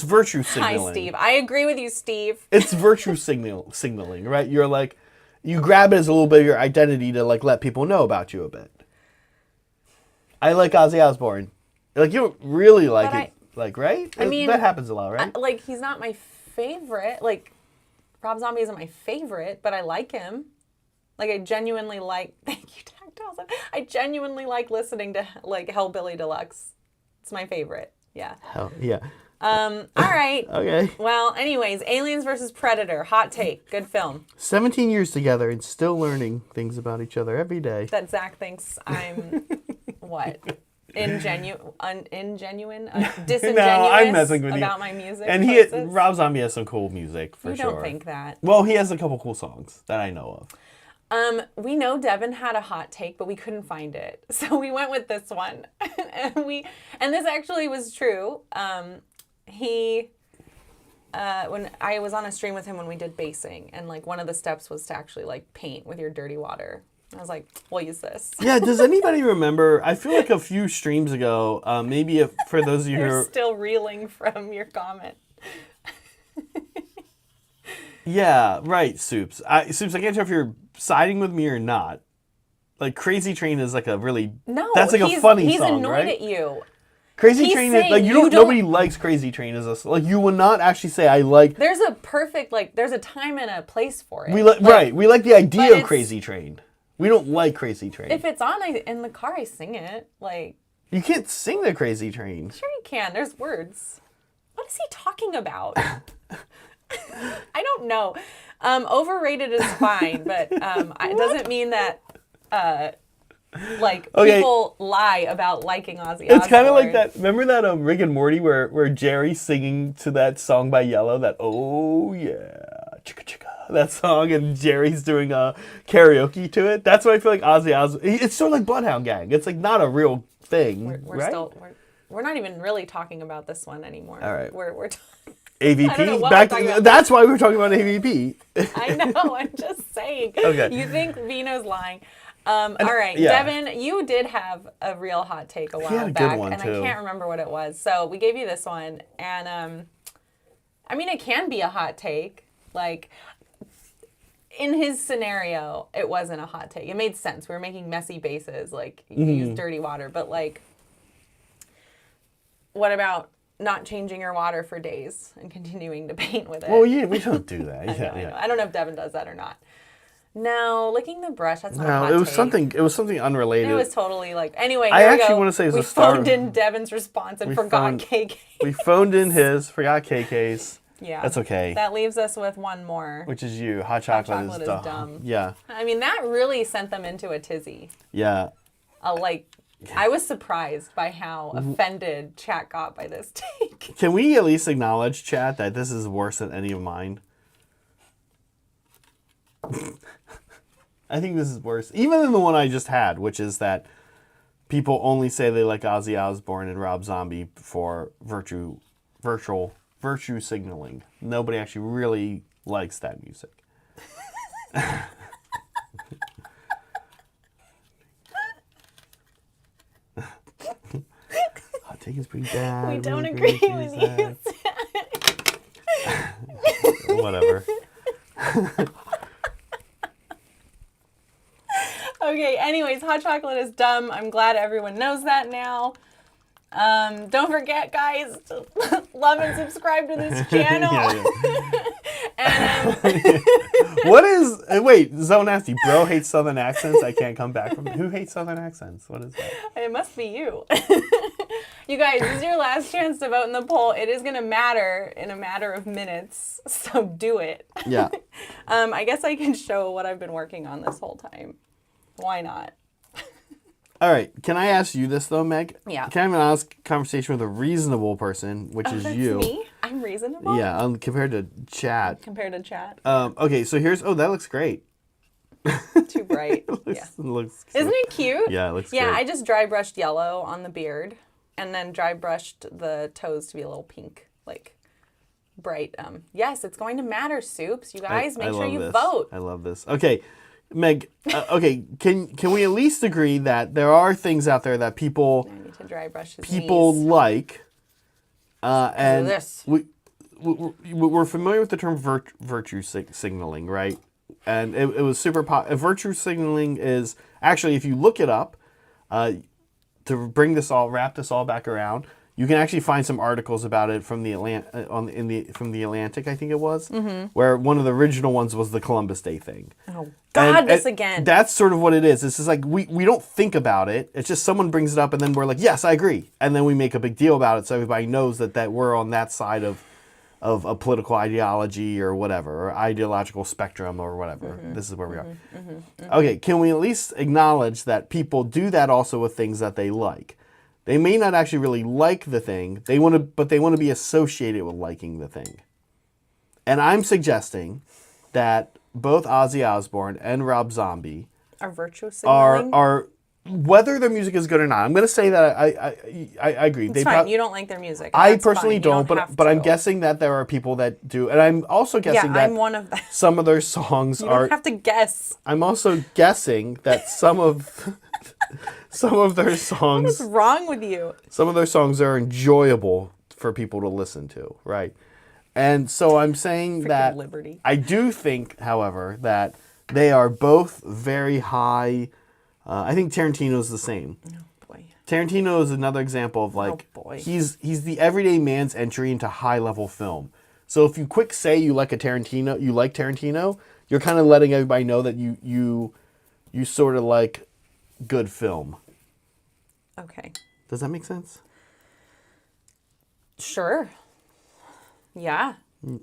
virtue signaling. Hi, Steve. I agree with you, Steve. It's virtue signaling, right? You're like, you grab it as a little bit of your identity to like let people know about you a bit. I like Ozzy Osbourne. Like, you don't really like it, like, right? I mean, that happens a lot, right? Like, he's not my favorite. Like, Rob Zombie isn't my favorite, but I like him. Like, I genuinely like. Thank you, Tactile. I genuinely like listening to like Hellbilly Deluxe. It's my favorite. Yeah. Hell yeah. All right. Okay. Well, anyways, Aliens versus Predator. Hot take. Good film. 17 years together and still learning things about each other every day. That Zach thinks I'm what? disingenuous No, I'm messing with you. about my music And Rob Zombie has some cool music, for sure. You don't think that. Well, he has a couple cool songs that I know of. We know Devin had a hot take, but we couldn't find it. So we went with this one. and this actually was true. When I was on a stream with him when we did basing, and like one of the steps was to actually like paint with your dirty water. I was like, we'll use this. Yeah, does anybody remember? I feel like a few streams ago, maybe for those of you who You're are still reeling from your comment. Yeah, right, Soups. Soups, I can't tell if you're siding with me or not. Like, Crazy Train is like a really... No, that's like a funny song, right? He's annoyed at you. Crazy Train is like, nobody likes Crazy Train as a... Like, you would not actually say, I like... There's a perfect, like, there's a time and a place for it. We right, we like the idea of Crazy Train. We don't like Crazy Train. If it's on in the car, I sing it. Like... You can't sing the Crazy Train. Sure you can. There's words. What is he talking about? I don't know. Overrated is fine, but it doesn't mean that people lie about liking Ozzy Osbourne. It's kind of like that. Remember that Rick and Morty where Jerry's singing to that song by Yellow, that oh yeah, chicka chicka, that song, and Jerry's doing a karaoke to it. That's what I feel like Ozzy Osbourne. It's sort of like Bloodhound Gang. It's like not a real thing, right? We're not even really talking about this one anymore. All right, we're talking. AVP? That's why we were talking about AVP. I know, I'm just saying. Okay. You think Vino's lying. All right, yeah. Devin, you did have a real hot take a while back. Good one, and too. I can't remember what it was. So we gave you this one. And, I mean, it can be a hot take. Like, in his scenario, it wasn't a hot take. It made sense. We were making messy bases. Like, you use dirty water. But, like, what about... not changing your water for days and continuing to paint with it? Well, yeah, we don't do that. I know. I don't know if Devin does that or not. No, licking the brush, that's not a hot it was take. It was something unrelated. It was totally like, anyway, I actually want to say it's we a star. phoned in Devin's response and forgot KK. We phoned in his, forgot KK's. Yeah. That's okay. That leaves us with one more. Which is you. Hot chocolate is dumb. Yeah. I mean, that really sent them into a tizzy. Yeah. I was surprised by how offended chat got by this take. Can we at least acknowledge, chat, that this is worse than any of mine? I think this is worse. Even than the one I just had, which is that people only say they like Ozzy Osbourne and Rob Zombie for virtue signaling. Nobody actually really likes that music. Hot take is pretty bad. We don't agree with you. Whatever. Okay, anyways, hot chocolate is dumb. I'm glad everyone knows that now. Don't forget, guys, to love and subscribe to this channel. What is... Wait, So Nasty. Bro hates Southern accents. I can't come back from it. Who hates Southern accents? What is that? It must be you. You guys, this is your last chance to vote in the poll. It is going to matter in a matter of minutes, so do it. Yeah. I guess I can show what I've been working on this whole time. Why not? All right. Can I ask you this, though, Meg? Yeah. Can I have an honest conversation with a reasonable person, which is that's you? Me? I'm reasonable? Yeah, compared to chat. Compared to chat? Okay, so here's... Oh, that looks great. Too bright. Isn't it cute? Yeah, it looks great. Yeah, I just dry brushed yellow on the beard and then dry brushed the toes to be a little pink, like bright. Yes, it's going to matter, Soups. You guys, make sure you vote. I love this. Okay, Meg, okay, can we at least agree that there are things out there that people I need to dry brush his people knees. like, and this. we're familiar with the term virtue signaling, right? And it was super virtue signaling is actually, if you look it up, to wrap this all back around, you can actually find some articles about it from the Atlantic, I think it was, where one of the original ones was the Columbus Day thing. Oh God, this again. That's sort of what it is. It's just like we don't think about it. It's just someone brings it up and then we're like, yes, I agree, and then we make a big deal about it so everybody knows that we're on that side of a political ideology or whatever, or ideological spectrum or whatever. This is where we are. Okay, can we at least acknowledge that people do that also with things that they like? They may not actually really like the thing. But they want to be associated with liking the thing. And I'm suggesting that both Ozzy Osbourne and Rob Zombie are virtue signaling. Are whether their music is good or not. I'm going to say that I agree. It's fine. You don't like their music. I personally don't, but I'm guessing that there are people that do, and I'm also guessing that I'm one of them. Some of their songs you don't have to guess. I'm also guessing that some of their songs. What is wrong with you? Some of their songs are enjoyable for people to listen to, right? And so I'm saying that Liberty. I do think, however, that they are both very high. I think Tarantino's the same. Oh boy. Tarantino is another example of like he's the everyday man's entry into high level film. So if you quick say you like Tarantino, you're kind of letting everybody know that you sort of like good film. Okay. Does that make sense? Sure. Yeah. Right.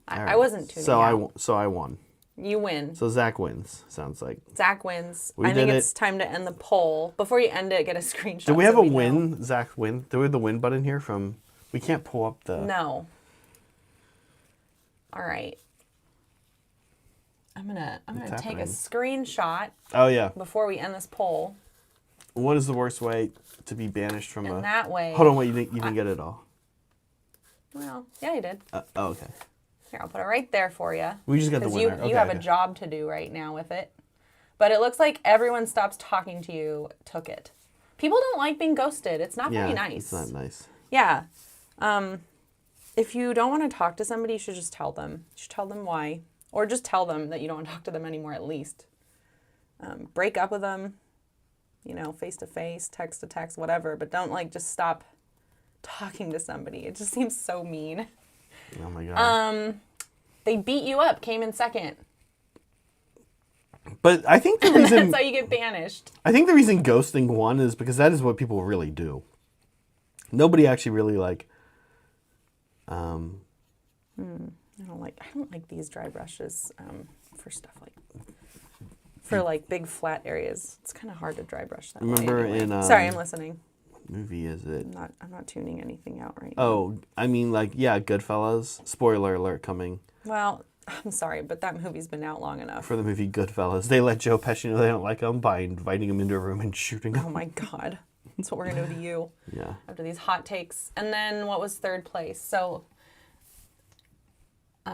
I wasn't tuning out. So I won. You win. So Zach wins, sounds like. Zach wins. I think it's time to end the poll. Before you end it, get a screenshot. Do we have a win? Zach win? Do we have the win button here from... We can't pull up the... No. All right. I'm gonna take a screenshot. Oh, yeah. Before we end this poll. What is the worst way to be banished from In that way. Hold on, wait, you didn't get it all. Well, yeah, you did. Okay. Here, I'll put it right there for you. We just got the winner. You have a job to do right now with it. But it looks like everyone stops talking to you took it. People don't like being ghosted. It's not very nice. It's not nice. Yeah. If you don't want to talk to somebody, you should just tell them. You should tell them why. Or just tell them that you don't want to talk to them anymore at least. Break up with them. Face to face, text to text, whatever. But don't just stop talking to somebody. It just seems so mean. Oh my God. They beat you up, came in second. But I think the reason... That's how you get banished. I think the reason ghosting won is because that is what people really do. Nobody actually really I don't like these dry brushes for stuff for big flat areas. It's kind of hard to dry brush that. Remember way anyway. in Sorry, I'm listening. What movie is it? I'm not tuning anything out right now. Oh, I mean Goodfellas. Spoiler alert coming. Well, I'm sorry, but that movie's been out long enough. For the movie Goodfellas, they let Joe Pesci know they don't like him by inviting him into a room and shooting him. Oh my God. That's what we're going to do to you. Yeah. After these hot takes. And then what was third place? So, do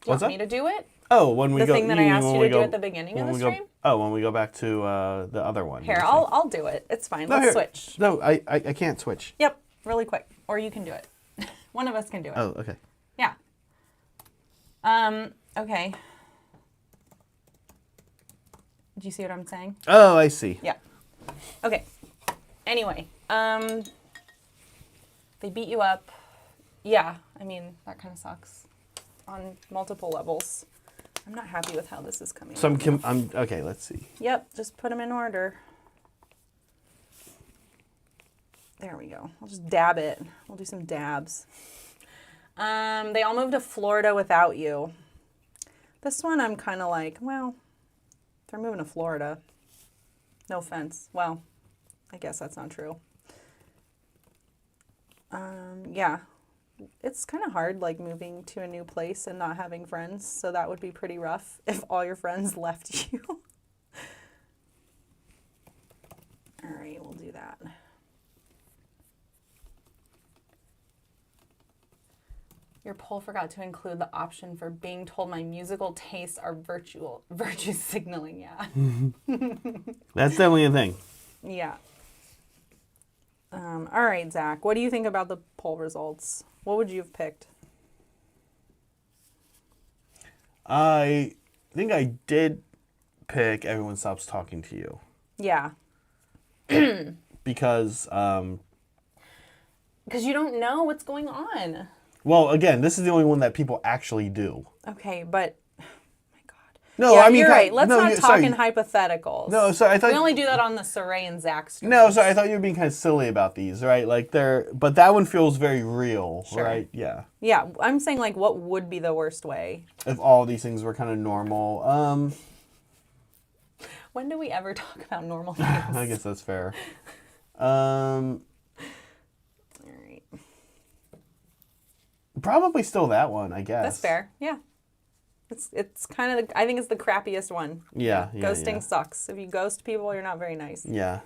you want me to do it? Oh, when we the go... thing that I asked you to do at the beginning of the stream? When we go back to the other one. Here, I'll do it. It's fine. Let's switch. No, I can't switch. Yep, really quick. Or you can do it. One of us can do it. Oh, okay. Yeah. Okay. Do you see what I'm saying? Oh, I see. Yeah. Okay. Anyway, they beat you up. Yeah, I mean, that kind of sucks on multiple levels. I'm not happy with how this is coming. So I'm okay, let's see. Yep, just put them in order. There we go. I'll just dab it. We'll do some dabs. They all moved to Florida without you. This one I'm kind of like, well, they're moving to Florida. No offense. Well, I guess that's not true. Yeah. It's kind of hard, moving to a new place and not having friends. So that would be pretty rough if all your friends left you. All right, we'll do that. Your poll forgot to include the option for being told my musical tastes are virtue signaling. Yeah. That's definitely a thing. Yeah. All right, Zach. What do you think about the poll results? What would you have picked? I think I did pick Everyone Stops Talking to You. Yeah. Because you don't know what's going on. Well, again, this is the only one that people actually do. Okay, but no, yeah, I mean, you're right. Let's not talk in hypotheticals. No, sorry, I thought we only do that on the Saray and Zach streams. No, sorry, I thought you were being kind of silly about these, right? But that one feels very real, sure. Right? Yeah. Yeah, I'm saying what would be the worst way? If all these things were kind of normal. When do we ever talk about normal things? I guess that's fair. All right. Probably still that one, I guess. That's fair. Yeah. It's kind of, I think it's the crappiest one. Yeah. Ghosting sucks. If you ghost people, you're not very nice. Yeah.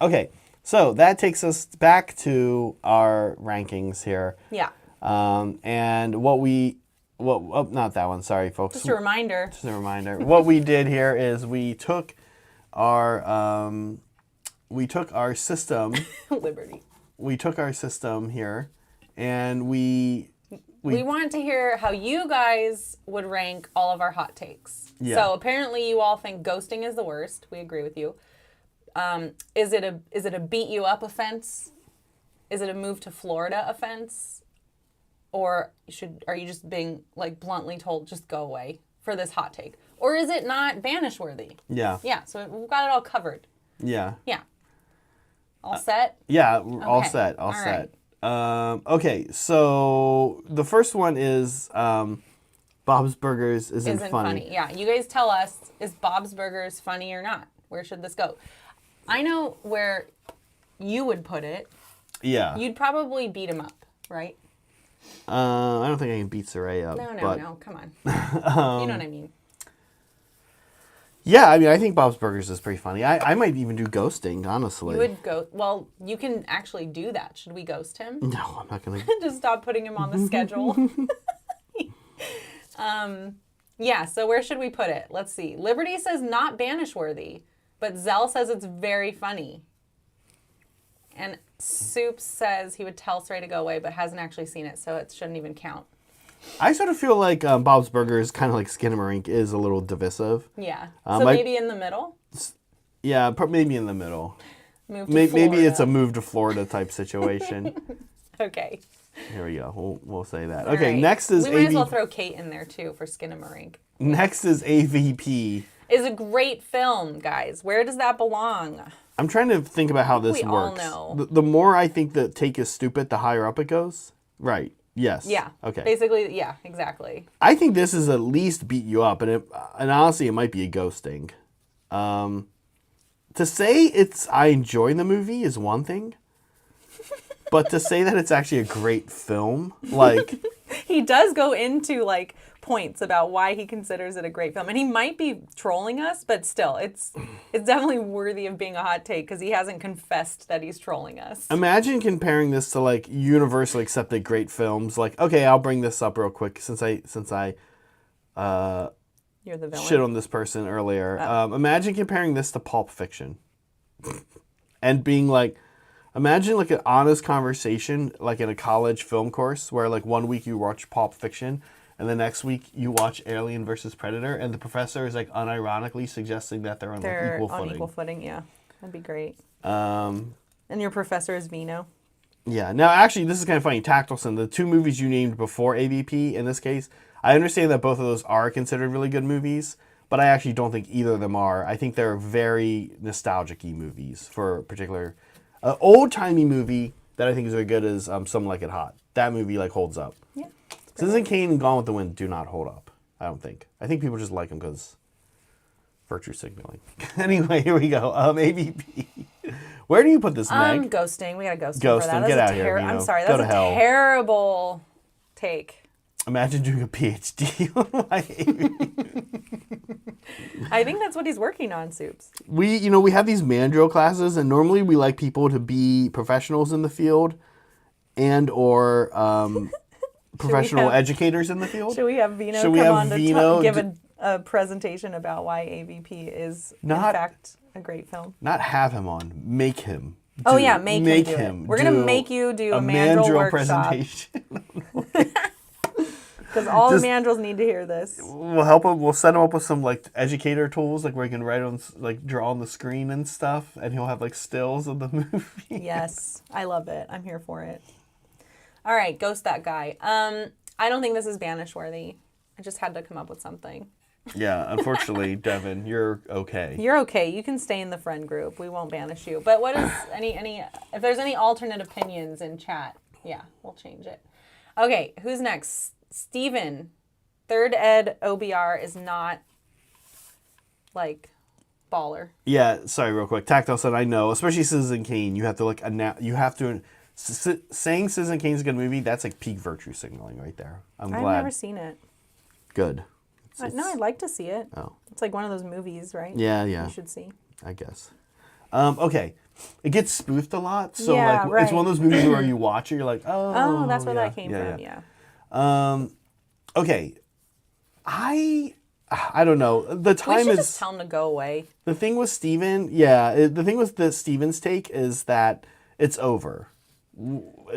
Okay. So that takes us back to our rankings here. Yeah. And not that one. Sorry, folks. Just a reminder. What we did here is we took our system. Liberty. We took our system here, and we wanted to hear how you guys would rank all of our hot takes. Yeah. So apparently you all think ghosting is the worst. We agree with you. Is it a beat you up offense? Is it a move to Florida offense? Or are you just being like bluntly told just go away for this hot take? Or is it not banish worthy? Yeah. Yeah, so we've got it all covered. Yeah. Yeah. All set? Yeah, all set. All set. Right. Okay, so the first one is Bob's Burgers isn't funny. Yeah, you guys tell us, is Bob's Burgers funny or not? Where should this go? I know where you would put it. Yeah. You'd probably beat him up, right? I don't think I can beat Saray up. No, come on. You know what I mean. Yeah, I mean, I think Bob's Burgers is pretty funny. I might even do ghosting, honestly. You would go. Well, you can actually do that. Should we ghost him? No, I'm not gonna. Just stop putting him on the schedule. Yeah. So where should we put it? Let's see. Liberty says not banish worthy, but Zell says it's very funny. And Soup says he would tell Saray to go away, but hasn't actually seen it, so it shouldn't even count. I sort of feel like Bob's Burgers, kind of like Skinamarink, is a little divisive. Yeah. So maybe in the middle? Yeah, maybe in the middle. Maybe it's a move to Florida type situation. Okay. Here we go. We'll say that. All okay, right. Next is we might as well throw Kate in there, too, for Skinamarink. Next is AVP. Is a great film, guys. Where does that belong? I'm trying to think about how this works. We all know. The more I think the take is stupid, the higher up it goes. Right. Yes. Yeah. Okay. Basically, yeah, exactly. I think this is at least beat you up, and honestly, it might be a ghosting. To say I enjoy the movie is one thing, but to say that it's actually a great film, like he does go into like points about why he considers it a great film, and he might be trolling us, but still, it's definitely worthy of being a hot take because he hasn't confessed that he's trolling us. Imagine comparing this to like universally accepted great films. Like, okay, I'll bring this up real quick since I You're the villain. shit on this person earlier. Imagine comparing this to Pulp Fiction, and being like, imagine like an honest conversation like in a college film course where like 1 week you watch Pulp Fiction. And the next week you watch Alien vs. Predator, and the professor is like unironically suggesting that they're on equal footing. Equal footing, yeah. That'd be great. And your professor is Vino. Yeah. Now, actually, this is kind of funny. Tactilson, the two movies you named before AVP, in this case, I understand that both of those are considered really good movies, but I actually don't think either of them are. I think they're very nostalgic-y movies for particular... old-timey movie that I think is very good is Some Like It Hot. That movie like holds up. Yeah. Citizen Kane and Gone with the Wind do not hold up, I don't think. I think people just like them because virtue signaling. Anyway, here we go. AVP. Where do you put this, Meg? Ghosting. We got to ghost him for that. Get out here. I'm sorry. That's a terrible take. Imagine doing a PhD on my AVP. I think that's what he's working on, Soups. We have these mandrill classes, and normally we like people to be professionals in the field and or... professional educators in the field. Should we have Vino come on to give a presentation about why AVP is, in fact, a great film? Not have him on. Make him. Make him. We're going to make you do a mandrill workshop. Presentation. Because all the mandrills need to hear this. We'll help him. We'll set him up with some like educator tools, like where he can write on, like draw on the screen and stuff, and he'll have like stills of the movie. Yes, I love it. I'm here for it. All right, ghost that guy. I don't think this is banish worthy. I just had to come up with something. Yeah, unfortunately, Devin, you're okay. You're okay. You can stay in the friend group. We won't banish you. But what is any if there's any alternate opinions in chat, yeah, we'll change it. Okay, who's next? Steven. Third ed OBR is not like Baller. Yeah, sorry, real quick. Tactile said, I know, especially Citizen Kane, you have to like, saying Citizen Kane's a good movie, that's like peak virtue signaling right there. I'm glad. I've never seen it. Good. No, I'd like to see it. Oh. It's like one of those movies, right? Yeah. You should see. I guess. Okay. It gets spoofed a lot, so Yeah, like right. it's one of those movies where you watch it, you're like, oh, that's where that came from. Yeah. Okay. I don't know. The time We should is just tell him to go away. the thing with Steven. Yeah, the thing with the Steven's take is that it's over.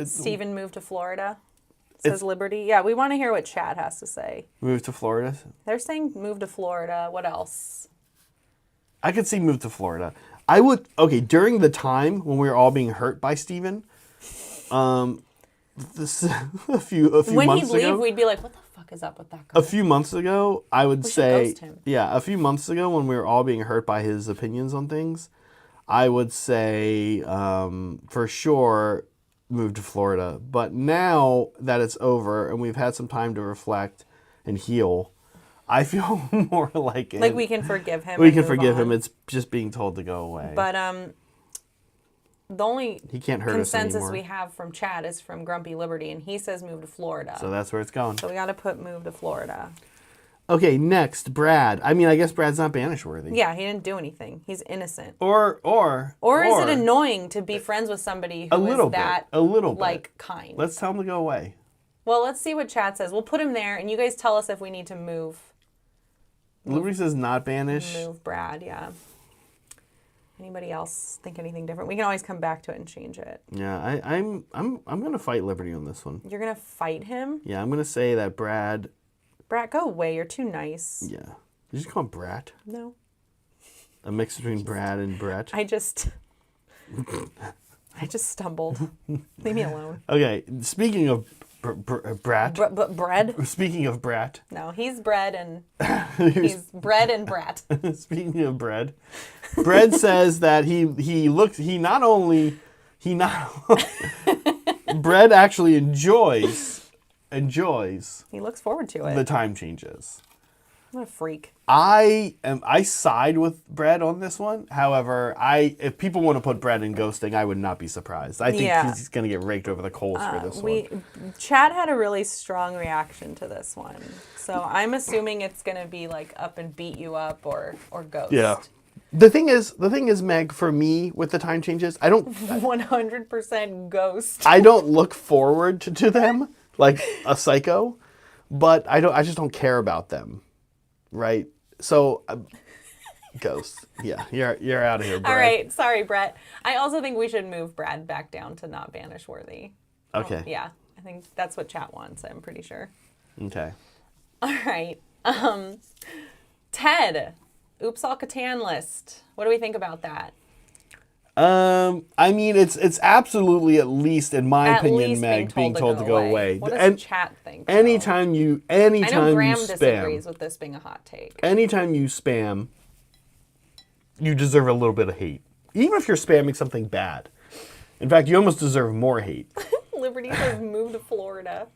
Steven moved to Florida. Says Liberty. Yeah, we want to hear what Chad has to say. Move to Florida. They're saying move to Florida. What else? I could see move to Florida. I would. Okay, during the time when we were all being hurt by Steven, this a few When months he'd leave, ago. we'd be like, what the fuck is up with that guy? A few months ago, I would should say, ghost him. yeah, a few months ago when we were all being hurt by his opinions on things, I would say for sure move to Florida. But now that it's over and we've had some time to reflect and heal, I feel more like Like we can forgive him. we and can move forgive on. him. It's just being told to go away. But the only He can't hurt us consensus anymore. we have from Chad is from Grumpy Liberty, and he says move to Florida. So that's where it's going. So we got to put move to Florida. Okay, next, Brad. I mean, I guess Brad's not banish worthy. Yeah, he didn't do anything. He's innocent. Or is it annoying to be friends with somebody who is that a little bit. like kind? Let's tell him to go away. Well, let's see what Chad says. We'll put him there, and you guys tell us if we need to move Liberty says not banish. Brad. Yeah. Anybody else think anything different? We can always come back to it and change it. Yeah, I'm gonna fight Liberty on this one. You're gonna fight him? Yeah, I'm gonna say that Brad. Brat, go away. You're too nice. Yeah, did you just call him Brat? No. A mix between Brad and Brett. I just stumbled. Leave me alone. Okay, speaking of Brat. But bread? Speaking of Brat. No, he's bread and he's bread and brat. Speaking of bread, Bread says that Bread actually enjoys He looks forward to it. the time changes. What a freak. I side with Bread on this one. However, if people want to put Bread in ghosting, I would not be surprised. I think he's going to get raked over the coals for this one. Chad had a really strong reaction to this one. So I'm assuming it's going to be like up and beat you up or ghost. Yeah. The thing is, Meg, for me with the time changes, I don't 100% ghost. I don't look forward to them like a psycho, but I just don't care about them. Right, so ghost. Yeah, you're out of here, Brad. All right, sorry, Brett. I also think we should move Brad back down to not banish worthy. Okay. Yeah, I think that's what chat wants. I'm pretty sure. Okay. All right, Ted, Oops All Catan list. What do we think about that? I mean, it's absolutely, at least in my opinion, Meg, being told to go away. What does chat think? Anytime you I know Graham spam, disagrees with this being a hot take. anytime you spam, you deserve a little bit of hate, even if you're spamming something bad. In fact, you almost deserve more hate. Liberty says move to Florida,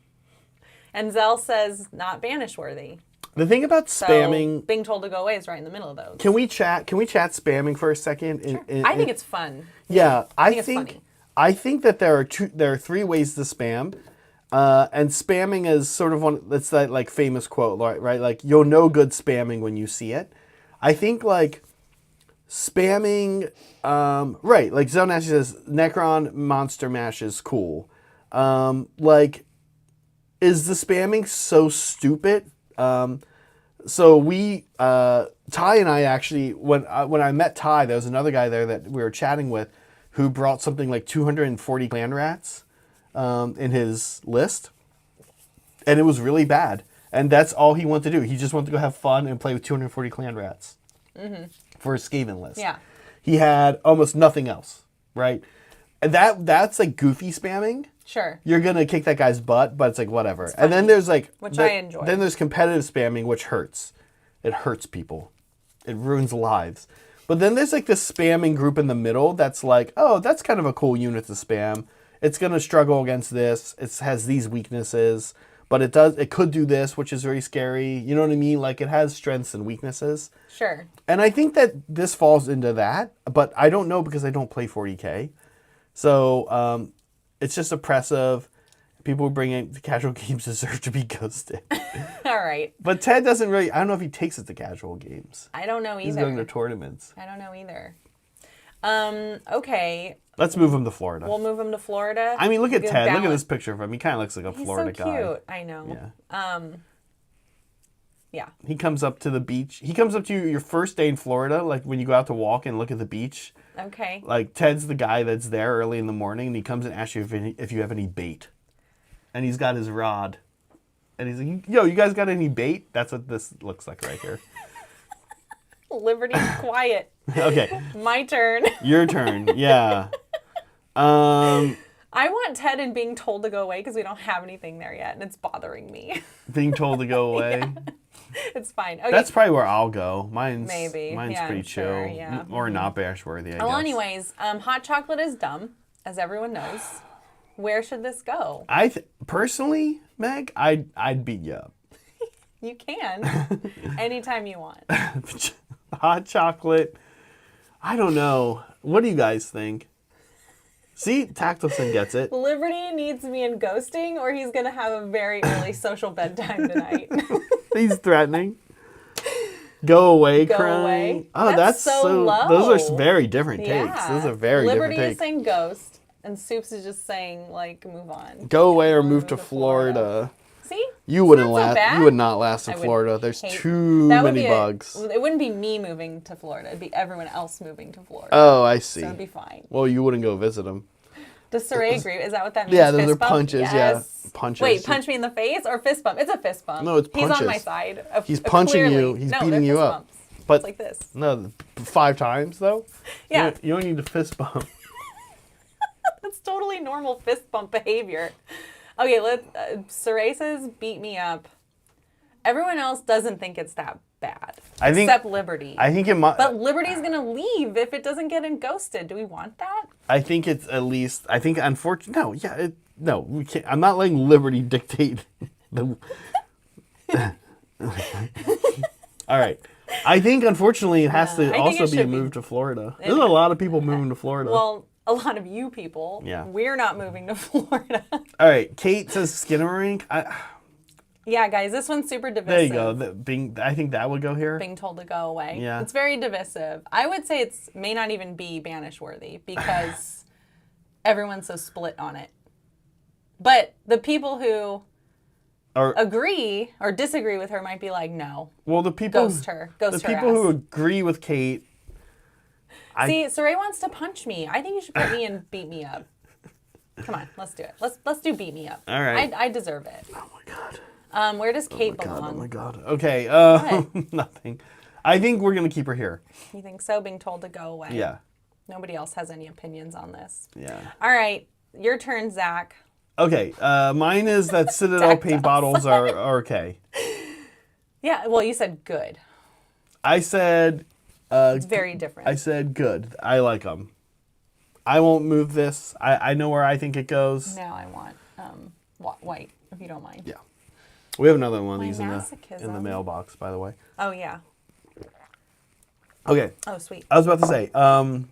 and Zell says not banish worthy. The thing about spamming, so being told to go away is right in the middle of those. Can we chat spamming for a second? Sure. I think it's fun. Yeah, I it's think funny. I think that there are three ways to spam, and spamming is sort of one. That's that like famous quote, right? Like you'll know good spamming when you see it. I think like spamming, right? Like Zone Nash says, Necron Monster Mash is cool. Like, is the spamming so stupid? So we, Ty and I actually, when I met Ty, there was another guy there that we were chatting with who brought something like 240 clan rats in his list. And it was really bad. And that's all he wanted to do. He just wanted to go have fun and play with 240 clan rats for his Skaven list. Yeah. He had almost nothing else, right? And that's like goofy spamming. Sure. You're going to kick that guy's butt, but it's like, whatever. And then there's like... Which I enjoy. Then there's competitive spamming, which hurts. It hurts people. It ruins lives. But then there's like this spamming group in the middle that's like, oh, that's kind of a cool unit to spam. It's going to struggle against this. It has these weaknesses, but but it could do this, which is very scary. You know what I mean? Like, it has strengths and weaknesses. Sure. And I think that this falls into that, but I don't know because I don't play 40K. So it's just oppressive. People who bring in the casual games deserve to be ghosted. All right. But Ted doesn't really, I don't know if he takes it to casual games. I don't know either. He's going to tournaments. I don't know either. Okay. Let's move him to Florida. We'll move him to Florida. I mean, look at Good Ted. balance. Look at this picture of him. He kind of looks like a Florida He's so guy. cute. I know. Yeah. Yeah. He comes up to the beach. He comes up to your first day in Florida, like when you go out to walk and look at the beach. Okay. Like, Ted's the guy that's there early in the morning, and he comes and asks you if you have any bait. And he's got his rod. And he's like, yo, you guys got any bait? That's what this looks like right here. Liberty, quiet. Okay. My turn. Your turn. Yeah. I want Ted and being told to go away because we don't have anything there yet, and it's bothering me. Being told to go away. Yeah. It's fine. Okay. That's probably where I'll go. Mine's Yeah, pretty sure, chill. yeah. Or not bash worthy, I guess. Well, anyways, hot chocolate is dumb, as everyone knows. Where should this go? Personally, Meg, I'd beat you up. You can. Anytime you want. Hot chocolate. I don't know. What do you guys think? See, Tactilson gets it. Liberty needs me in ghosting, or he's going to have a very early social bedtime tonight. He's threatening. Go away, Go crying. away. Oh, that's so low. Those are very different takes. Yeah. Those are very Liberty different is takes. saying ghost, and Soups is just saying, like, move on. Go away or move to Florida. See? You wouldn't not so last. bad. You would not last in I would Florida. There's hate- too That would many be bugs. It wouldn't be me moving to Florida. It'd be everyone else moving to Florida. Oh, I see. So it'd be fine. Well, you wouldn't go visit them. Does Saray agree? Is that what that means? Yeah, those Fist are bump? punches. Yes. Yeah, punches. Wait, punch me in the face or fist bump? It's a fist bump. No, it's He's on punches. my side. He's punching Clearly. you. He's No, beating they're you fist up. bumps. But It's like this. No, 5 times though. Yeah. You don't need to fist bump. That's totally normal fist bump behavior. Okay, Saray says beat me up. Everyone else doesn't think it's that bad. Except Liberty. I think it might. But Liberty's going to leave if it doesn't get ghosted. Do we want that? I think it's at least. I think unfortunately. No, yeah. No, we can't. I'm not letting Liberty dictate the. All right. I think unfortunately it has to also be a move to Florida. There's a lot of people moving to Florida. Well, a lot of you people. Yeah. We're not moving to Florida. All right. Kate says Skinamarink. Yeah, guys, this one's super divisive. There you go. I think that would go here. Being told to go away. Yeah. It's very divisive. I would say it may not even be banish worthy because everyone's so split on it. But the people who agree or disagree with her might be like, no. Well, the people Ghost her. Ghost the her people ass. who agree with Kate. See, Saray wants to punch me. I think you should put me and beat me up. Come on, let's do it. Let's do beat me up. All right. I deserve it. Oh my god. Where does Kate belong? Oh my god. Okay. What? Nothing. I think we're gonna keep her here. You think so? Being told to go away. Yeah. Nobody else has any opinions on this. Yeah. All right, your turn, Zach. Okay. Mine is that Citadel paint bottles are okay. Yeah. Well, you said good. I said. It's very different. I said good. I like them. I won't move this. I know where I think it goes. Now I want white, if you don't mind. Yeah. We have another one of My these in the masochism. mailbox, by the way. Oh yeah. Okay. Oh sweet. I was about to say. Where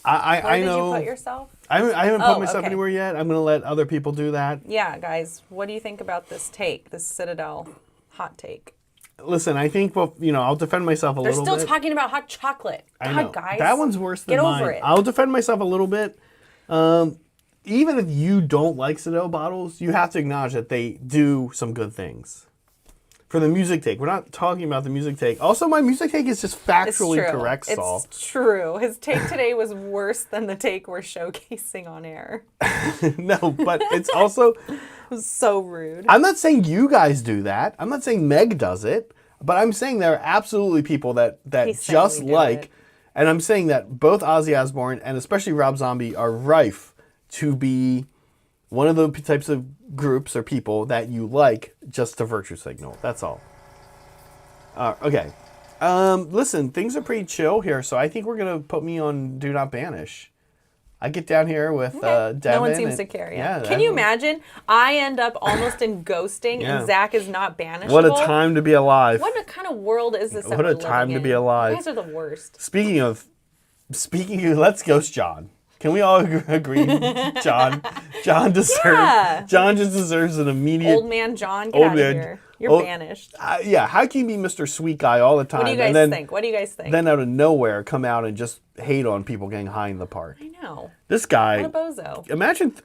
I did know. you put yourself? I haven't put myself okay. anywhere yet. I'm gonna let other people do that. Yeah, guys. What do you think about this take? This Citadel hot take? Listen, I think I'll defend myself a They're little still bit. talking about hot chocolate. I know. God, guys. That one's worse than Get mine. over it. I'll defend myself a little bit. Even if you don't like Citadel bottles, you have to acknowledge that they do some good things. For the music take, we're not talking about the music take. Also, my music take is just factually correct, Saul. It's true. His take today was worse than the take we're showcasing on air. No, but it's also... It was so rude. I'm not saying you guys do that. I'm not saying Meg does it. But I'm saying there are absolutely people that just like... And I'm saying that both Ozzy Osbourne and especially Rob Zombie are rife to be one of the types of groups or people that you like just to virtue signal. That's all. Okay. Listen, things are pretty chill here, so I think we're going to put me on Do Not Banish. I get down here with Devin. No one seems to care. Yeah. Can you imagine? I end up almost in ghosting, and Zach is not banishable. What a time to be alive! What kind of world is this? What a time to be alive! You guys are the worst. Speaking of, let's ghost John. Can we all agree, John? John deserves. John just deserves an immediate. Old man John, get out of here. You're banished. Yeah, how can you be Mr. Sweet Guy all the time? What do you guys think? What do you guys think? Then out of nowhere, come out and just hate on people getting high in the park. I know. This guy. What a bozo.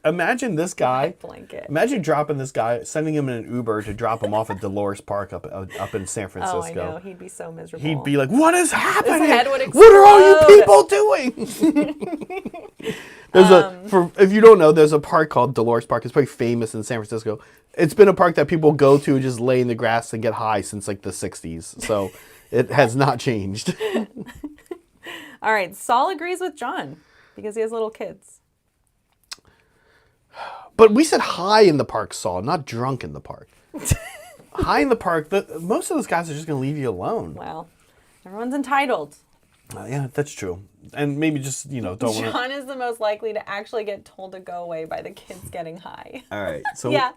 Imagine this guy. Blanket. Imagine dropping this guy, sending him in an Uber to drop him off at Dolores Park up in San Francisco. Oh, I know. He'd be so miserable. He'd be like, "What is happening? His head would explode. What are all you people doing?" If you don't know, there's a park called Dolores Park. It's pretty famous in San Francisco. It's been a park that people go to just lay in the grass and get high since like the 60s. So it has not changed. All right. Saul agrees with John because he has little kids. But we said high in the park, Saul, not drunk in the park. High in the park, most of those guys are just going to leave you alone. Well, everyone's entitled. Yeah, that's true. And maybe just, don't want to... John is the most likely to actually get told to go away by the kids getting high. All right. So yeah.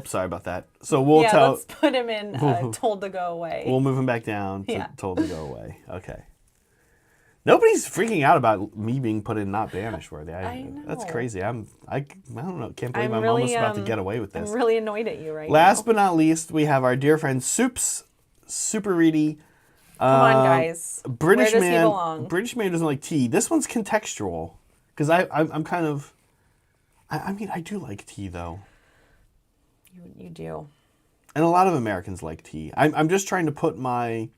Sorry about that. So we'll tell... let's put him in told to go away. We'll move him back down to told to go away. Okay. Nobody's freaking out about me being put in not banished worthy. I know. That's crazy. I don't know. Can't believe I'm almost about to get away with this. I'm really annoyed at you right now. Last but not least, we have our dear friend Soups, Super Reedy. Come on, guys. Where does he belong? British man doesn't like tea. This one's contextual because I'm kind of. I mean, I do like tea though. You do. And a lot of Americans like tea. I'm just trying to put my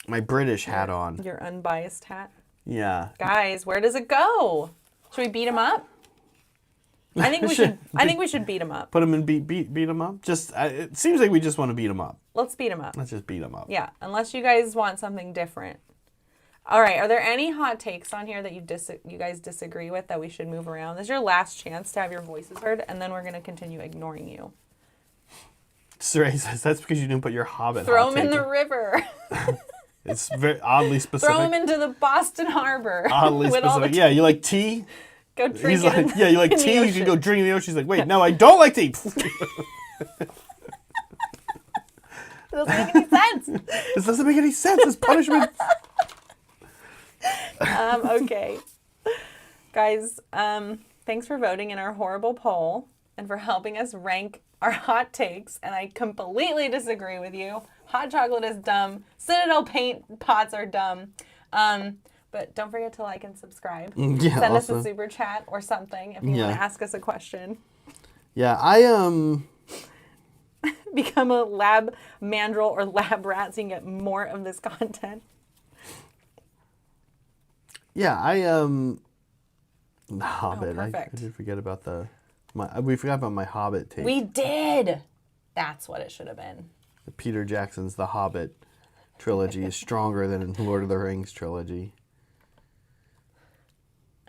British hat on. Your unbiased hat. Yeah. Guys, where does it go? Should we beat him up? I think we should. I think we should beat him up. Put him in beat him up. Just it seems like we just want to beat him up. Let's beat him up. Let's just beat him up. Yeah, unless you guys want something different. All right. Are there any hot takes on here that you guys disagree with that we should move around? This is your last chance to have your voices heard, and then we're gonna continue ignoring you. Saray says that's because you didn't put your Hobbit. Throw him in the river. It's very oddly specific. Throw him into the Boston Harbor. Oddly specific. Yeah, you like tea? Go drink He's it. Like, yeah, you like tea? You can go drink in the ocean. She's like, wait, no, I don't like tea. It doesn't make any sense. This doesn't make any sense. It's punishment. Okay. Guys, thanks for voting in our horrible poll and for helping us rank our hot takes. And I completely disagree with you. Hot chocolate is dumb. Citadel paint pots are dumb. But don't forget to like and subscribe. Yeah, Send us a super chat or something if you want to ask us a question. Yeah, Become a lab mandrill or lab rat so you can get more of this content. Yeah, The Hobbit. I did forget about we forgot about my Hobbit take. We did! That's what it should have been. Peter Jackson's The Hobbit trilogy is stronger than Lord of the Rings trilogy.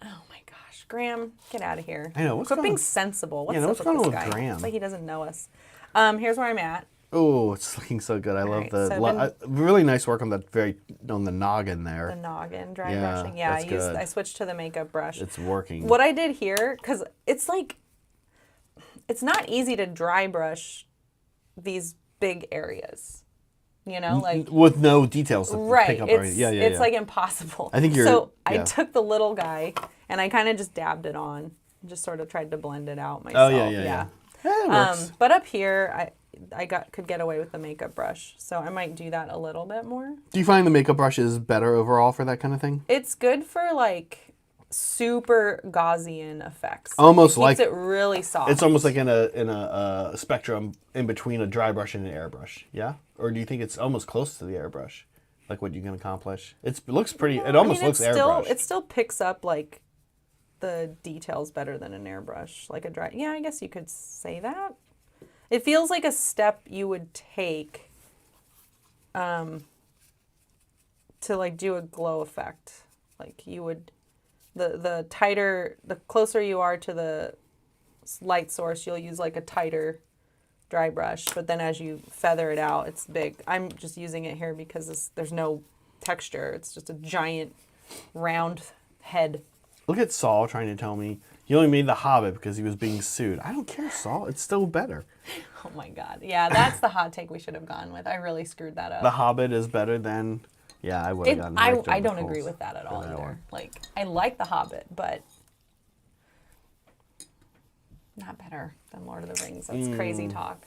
Oh my gosh. Graham, get out of here. I know. Quit being sensible. What's going on with guy? Graham? It's like he doesn't know us. Here's where I'm at. Oh, it's looking so good. I love really nice work on the noggin there. The noggin, dry brushing. Yeah, I switched to the makeup brush. It's working. What I did here, because it's not easy to dry brush these big areas. With no details to right. pick up. It's like impossible. I think I took the little guy and I kind of just dabbed it on, and just sort of tried to blend it out myself. Oh yeah. It works. But up here, I could get away with the makeup brush, so I might do that a little bit more. Do you find the makeup brush is better overall for that kind of thing? It's good for like super Gaussian effects. Almost keeps it really soft. It's almost like in a spectrum in between a dry brush and an airbrush. Yeah, or do you think it's almost close to the airbrush, like what you can accomplish? It looks pretty. It almost looks airbrush. It still picks up like the details better than an airbrush, like a dry. Yeah, I guess you could say that. It feels like a step you would take to like do a glow effect. Like you would, the closer you are to the light source, you'll use like a tighter dry brush. But then as you feather it out, it's big. I'm just using it here because there's no texture. It's just a giant round head Look at Saul trying to tell me you only made The Hobbit because he was being sued. I don't care, Saul. It's still better. Oh my God. Yeah, that's the hot take we should have gone with. I really screwed that up. The Hobbit is better than... Yeah, I would have gotten I don't agree with that at all either. Like, I like The Hobbit, but not better than Lord of the Rings. That's crazy talk.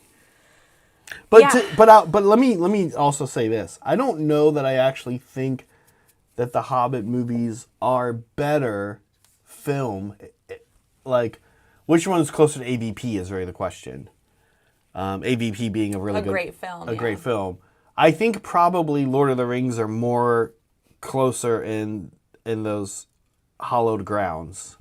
But Yeah. but let me also say this. I don't know that I actually think that the Hobbit movies are better film. Like, which one is closer to AVP is really the question. AVP being a really great film. Great film. I think probably Lord of the Rings are more closer in those hallowed grounds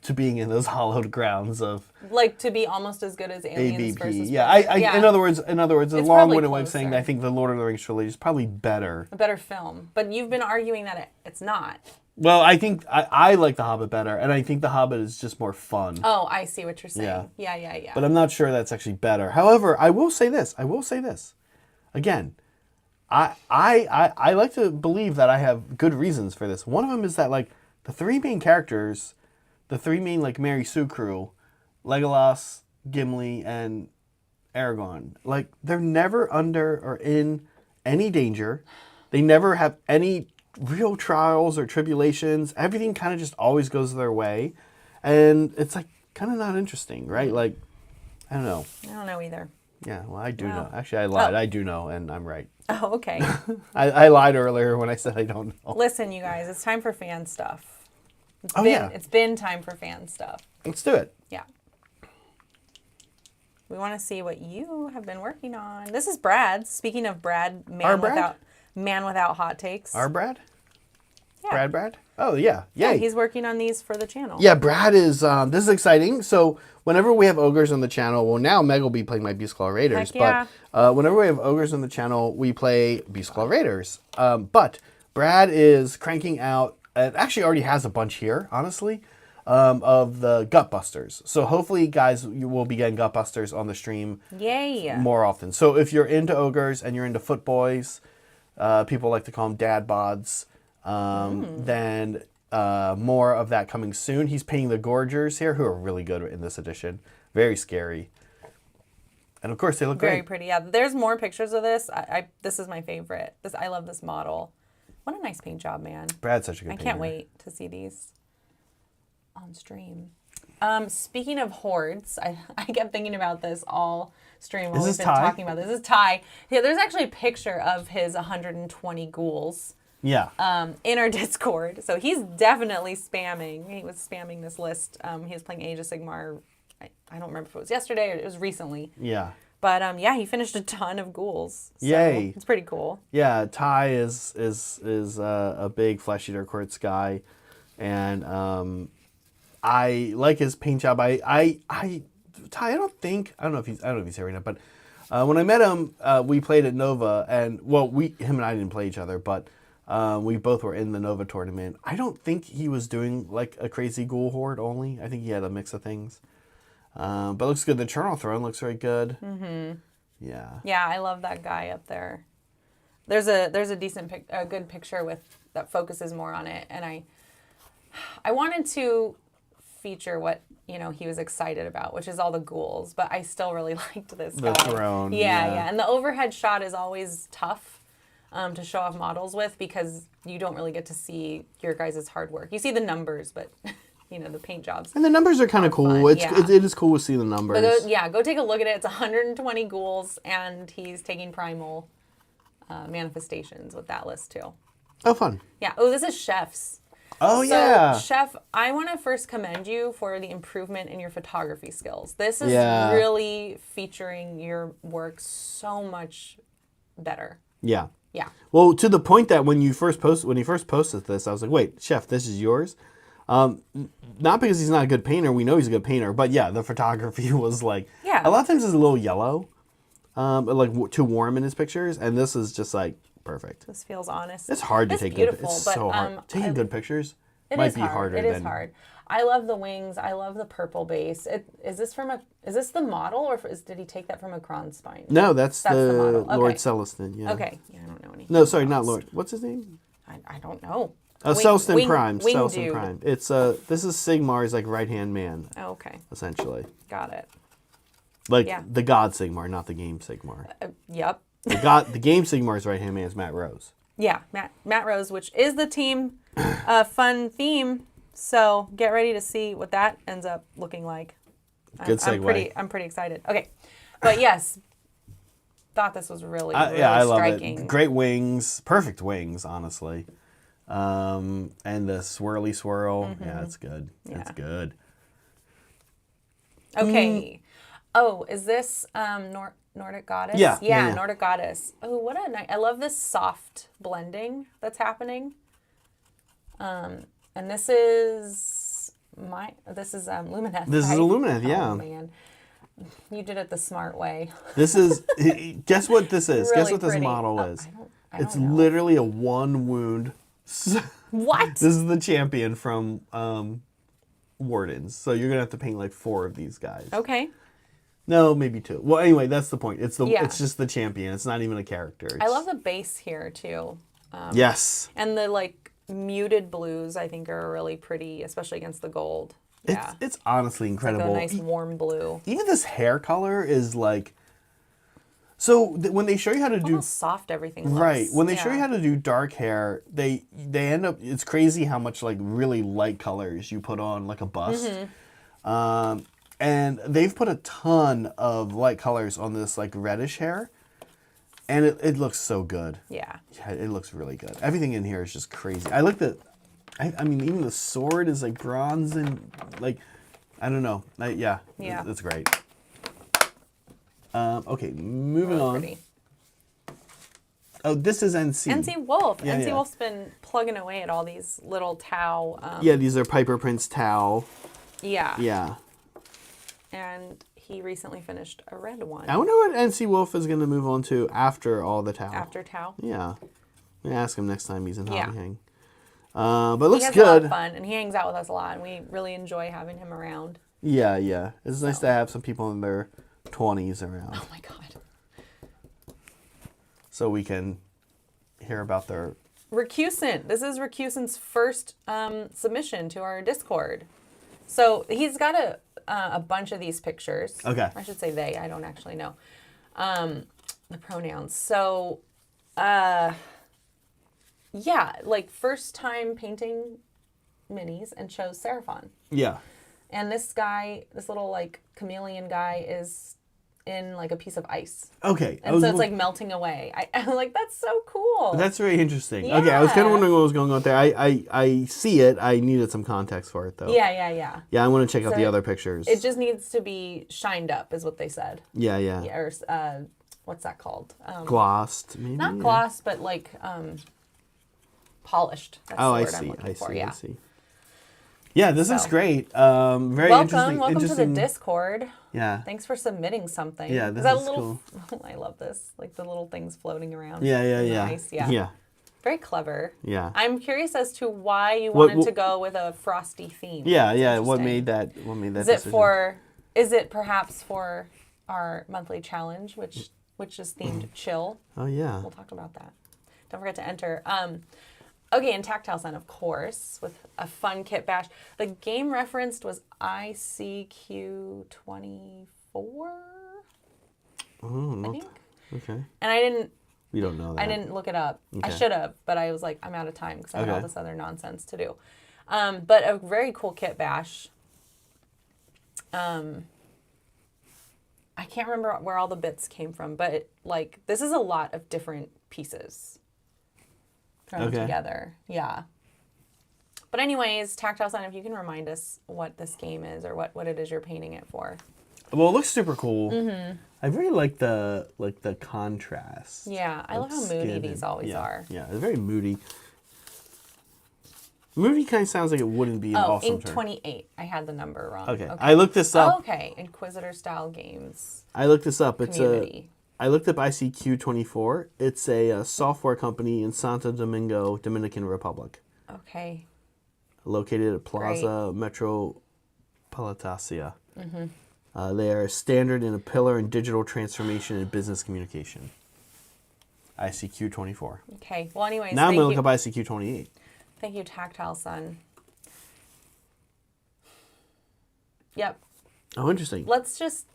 to being in those hallowed grounds of like to be almost as good as Aliens AVP. versus Yeah, Predator. In other words, a It's long-winded probably way of saying that I think the Lord of the Rings trilogy is probably better. a better film. But you've been arguing that it's not. Well, I think I like The Hobbit better, and I think The Hobbit is just more fun. Oh, I see what you're saying. Yeah. But I'm not sure that's actually better. However, I will say this. Again, I like to believe that I have good reasons for this. One of them is that like the three main characters, the three main like Mary Sue crew, Legolas, Gimli, and Aragorn, like they're never under or in any danger. They never have any real trials or tribulations. Everything kind of just always goes their way. And it's like kind of not interesting, right? Like, I don't know. I don't know either. Yeah, well, I do know. Actually, I lied. I do know, and I'm right. Oh, okay. I lied earlier when I said I don't know. Listen, you guys, it's time for fan stuff. Yeah. It's been time for fan stuff. Let's do it. Yeah. We want to see what you have been working on. This is Brad. Speaking of Brad, man without hot takes. Our Brad? Yeah. Brad? Oh, yeah. Yay. Yeah, he's working on these for the channel. Yeah, Brad is, this is exciting. So whenever we have ogres on the channel, well, now Meg will be playing my Beast Claw Raiders. Heck yeah. But whenever we have ogres on the channel, we play Beast Claw Raiders. But Brad is cranking out, it actually already has a bunch here, honestly, of the Gutbusters. So hopefully, guys, you will be getting Gutbusters on the stream more often. So if you're into ogres and you're into foot boys, people like to call them dad bods, then more of that coming soon. He's painting the Gorgers here, who are really good in this edition. Very scary. And of course, they look very great. pretty. Yeah, there's more pictures of this. This is my favorite. I love this model. What a nice paint job, man. Brad's such a good painter. I can't wait to see these on stream. Speaking of hordes, I kept thinking about this all stream while we've been talking about this. This is Ty. Yeah, there's actually a picture of his 120 ghouls. Yeah. In our Discord. So he's definitely spamming. He was spamming this list. He was playing Age of Sigmar. I don't remember if it was yesterday or it was recently. Yeah. But yeah, he finished a ton of ghouls. So yay. It's pretty cool. Yeah, Ty is a big Flesh Eater Quartz guy. And I like his paint job. Ty, I don't know if he's here right now, but when I met him, we played at Nova, and well, him and I didn't play each other, but we both were in the Nova tournament. I don't think he was doing like a crazy ghoul horde only. I think he had a mix of things. But looks good. The Eternal Throne looks very good. Mm-hmm. Yeah. Yeah, I love that guy up there. There's a decent good picture that focuses more on it, and I wanted to feature what he was excited about, which is all the ghouls, but I still really liked this guy. The throne. Yeah. And the overhead shot is always tough to show off models with because you don't really get to see your guys' hard work. You see the numbers, but the paint jobs. And the numbers are kind of cool. It is cool to see the numbers. But go take a look at it. It's 120 ghouls, and he's taking primal manifestations with that list too. Oh, fun. Yeah. Oh, this is Chef's. Oh, yeah. Chef, I want to first commend you for the improvement in your photography skills. This is really featuring your work so much better. Yeah. Yeah. Well, to the point that when he first posted this, I was like, wait, Chef, this is yours? Not because he's not a good painter. We know he's a good painter. But yeah, the photography was like, a lot of times it's a little yellow, like too warm in his pictures. And this is just like perfect. This feels honest. It's hard to take good pictures. It's so hard. Taking good pictures might be harder. It is hard. I love the wings. I love the purple base. Is this the model, or did he take that from a Kronspine? No, that's the model. Lord Celestin. Yeah. Okay. Yeah, I don't know any. No, sorry, not Lord. What's his name? I don't know. Celston Prime. Wing Celston dude. Prime. It's this is Sigmar's like right-hand man. Oh, okay. Essentially. Got it. Like the God Sigmar, not the game Sigmar. Yep. The game Sigmar's right-hand man is Matt Rose. Yeah, Matt Rose, which is the team fun theme. So get ready to see what that ends up looking like. Good segue. I'm pretty excited. Okay, but yes, thought this was really I love striking. it. Great wings, perfect wings, honestly. And the swirly swirl. Yeah, it's good. Yeah. It's good. Okay. Oh, is this Nordic Goddess? Yeah. Nordic Goddess. Oh, what a nice! I love this soft blending that's happening. And this is Lumineth. This is right? a Lumineth, yeah. Oh man, you did it the smart way. This is. Guess what this is? Really Guess what this pretty. model is? I don't It's know. literally a one wound. What? This is the champion from Wardens. So you're gonna have to paint like 4 of these guys. Okay. No, maybe 2. Well, anyway, that's the point. It's Yeah. just the champion. It's not even a character. I love the base here too. Yes. And the like muted blues I think are really pretty, especially against the gold. Yeah. It's honestly incredible. Like a nice warm blue. Even this hair color is like. So when they show you how to do How soft everything looks. right, when they show you how to do dark hair, they end up. It's crazy how much like really light colors you put on like a bust. And they've put a ton of light colors on this like reddish hair, and it looks so good. Yeah. Yeah, it looks really good. Everything in here is just crazy. I like the, I mean, even the sword is like bronze and like, I don't know. Yeah. It's great. Okay, moving on. Pretty. Oh, this is NC. NC Wolf. Yeah, NC yeah. Wolf's been plugging away at all these little Tau. Yeah, these are Piper Prince Tau. Yeah. Yeah. And he recently finished a red one. I wonder what NC Wolf is going to move on to after all the Tau. After Tau. Yeah. I'm going to ask him next time he's in Yeah. Hobby Hang. But it looks He has good. a lot of fun, and he hangs out with us a lot, and we really enjoy having him around. Yeah, yeah. It's nice to have some people in their 20s around. Oh my god. So we can hear about their... Recusant. This is Recusant's first submission to our Discord. So he's got a bunch of these pictures. Okay. I should say they. I don't actually know the pronouns. So, yeah, like first time painting minis and chose Seraphon. Yeah. And this guy, this little like chameleon guy is in like a piece of ice. Okay. And so it's like melting away. I'm like, that's so cool. That's very interesting. Yeah. Okay, I was kind of wondering what was going on there. I see it. I needed some context for it, though. Yeah. Yeah, I want to check out So the other pictures. It just needs to be shined up, is what they said. Yeah. Yeah, or what's that called? Glossed, maybe? Not glossed, but like polished. That's the Oh, I word I'm see. looking I for. see. Yeah. I see. Yeah, this is So. great. Very interesting. Welcome to the interesting. Discord. Yeah. Thanks for submitting something. Yeah, this that is little, I love this. Like the little things floating around. Yeah. Nice. Yeah. Yeah. Very clever. Yeah. I'm curious as to why you wanted What- to go with a frosty theme. Yeah. That's What interesting. made that? What made that? Is it decision? is it perhaps for our monthly challenge, which is themed chill? Oh yeah. We'll talk about that. Don't forget to enter. Okay, and Tactile Sun, of course, with a fun kit bash. The game referenced was ICQ24, Oh, I think. okay. And I didn't We don't know that. I didn't look it up. I Okay. should have, but I was like, I'm out of time because I had all Okay. this other nonsense to do. But a very cool kit bash. I can't remember where all the bits came from, but this is a lot of different pieces thrown together. Yeah. But anyways, Tactile Sun, if you can remind us what this game is or what it is you're painting it for. Well, it looks super cool. Mm-hmm. I really like the contrast. Yeah, I love how moody these always are. Yeah, it's very moody. Moody kind of sounds like it wouldn't be an awesome Ink term. 28. I had the number wrong. Okay. I looked this up. Okay, Inquisitor style games. I looked this up. It's Community. I looked up ICQ24. It's a software company in Santo Domingo, Dominican Republic, Okay. located at Plaza Metropolitasia. They are a standard and a pillar in digital transformation and business communication. ICQ24. Okay. Well, anyways, Now I'm thank going to you. look up ICQ28. Thank you, Tactile Sun. Yep. Oh, interesting. Let's just...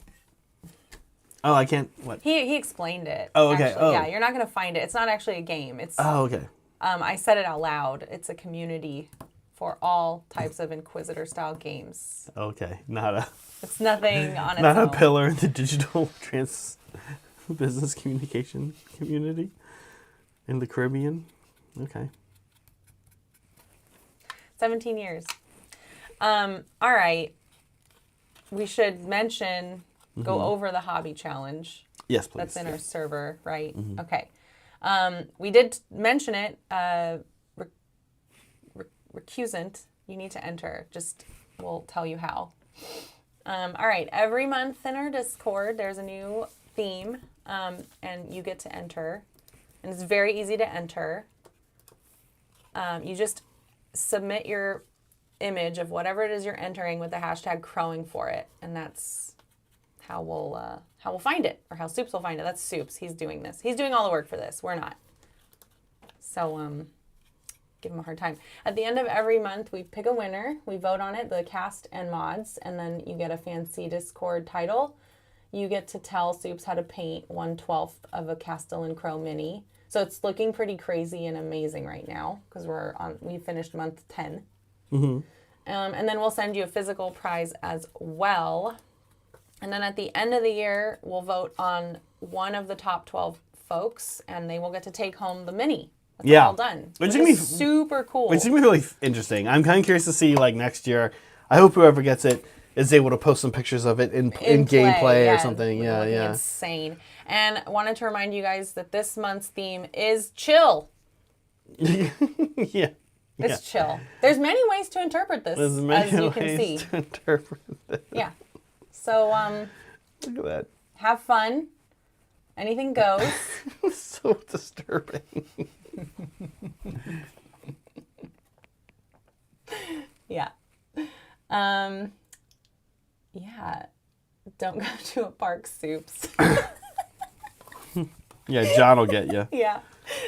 Oh, I can't... What? He explained it. Oh, okay. Actually. Oh. Yeah, you're not going to find it. It's not actually a game. It's. Oh, okay. I said it out loud. It's a community for all types of Inquisitor-style games. Okay. It's nothing on its Not own. a pillar in the digital business communication community in the Caribbean. Okay. 17 years. All right. We should mention, go over the hobby challenge. Yes, please. That's in our server, right? Okay. We did mention it. Recusant, you need to enter. Just, we'll tell you how. All right. Every month in our Discord, there's a new theme, and you get to enter. And it's very easy to enter. You just submit your image of whatever it is you're entering with the hashtag crowing for it, and that's how we'll find it, or how Soups will find it. That's Soups. He's doing this. He's doing all the work for this. We're not. So give him a hard time. At the end of every month, we pick a winner. We vote on it, the cast and mods, and then you get a fancy Discord title. You get to tell Soups how to paint 1/12 of a Castellan Crow mini. So it's looking pretty crazy and amazing right now because we finished month 10. Mm-hmm. And then we'll send you a physical prize as well. And then at the end of the year, we'll vote on one of the top 12 folks, and they will get to take home the mini. That's all done. Which is super cool. Which is going to be really interesting. I'm kind of curious to see, like, next year. I hope whoever gets it is able to post some pictures of it in gameplay or something. Yeah. Insane. And I wanted to remind you guys that this month's theme is chill. Yeah. It's chill. There's many ways to interpret this, as you can see. To interpret this. Yeah. So, look at that. Have fun. Anything goes. So disturbing. Yeah. Yeah. Don't go to a park, Soups. Yeah, John will get you. Yeah.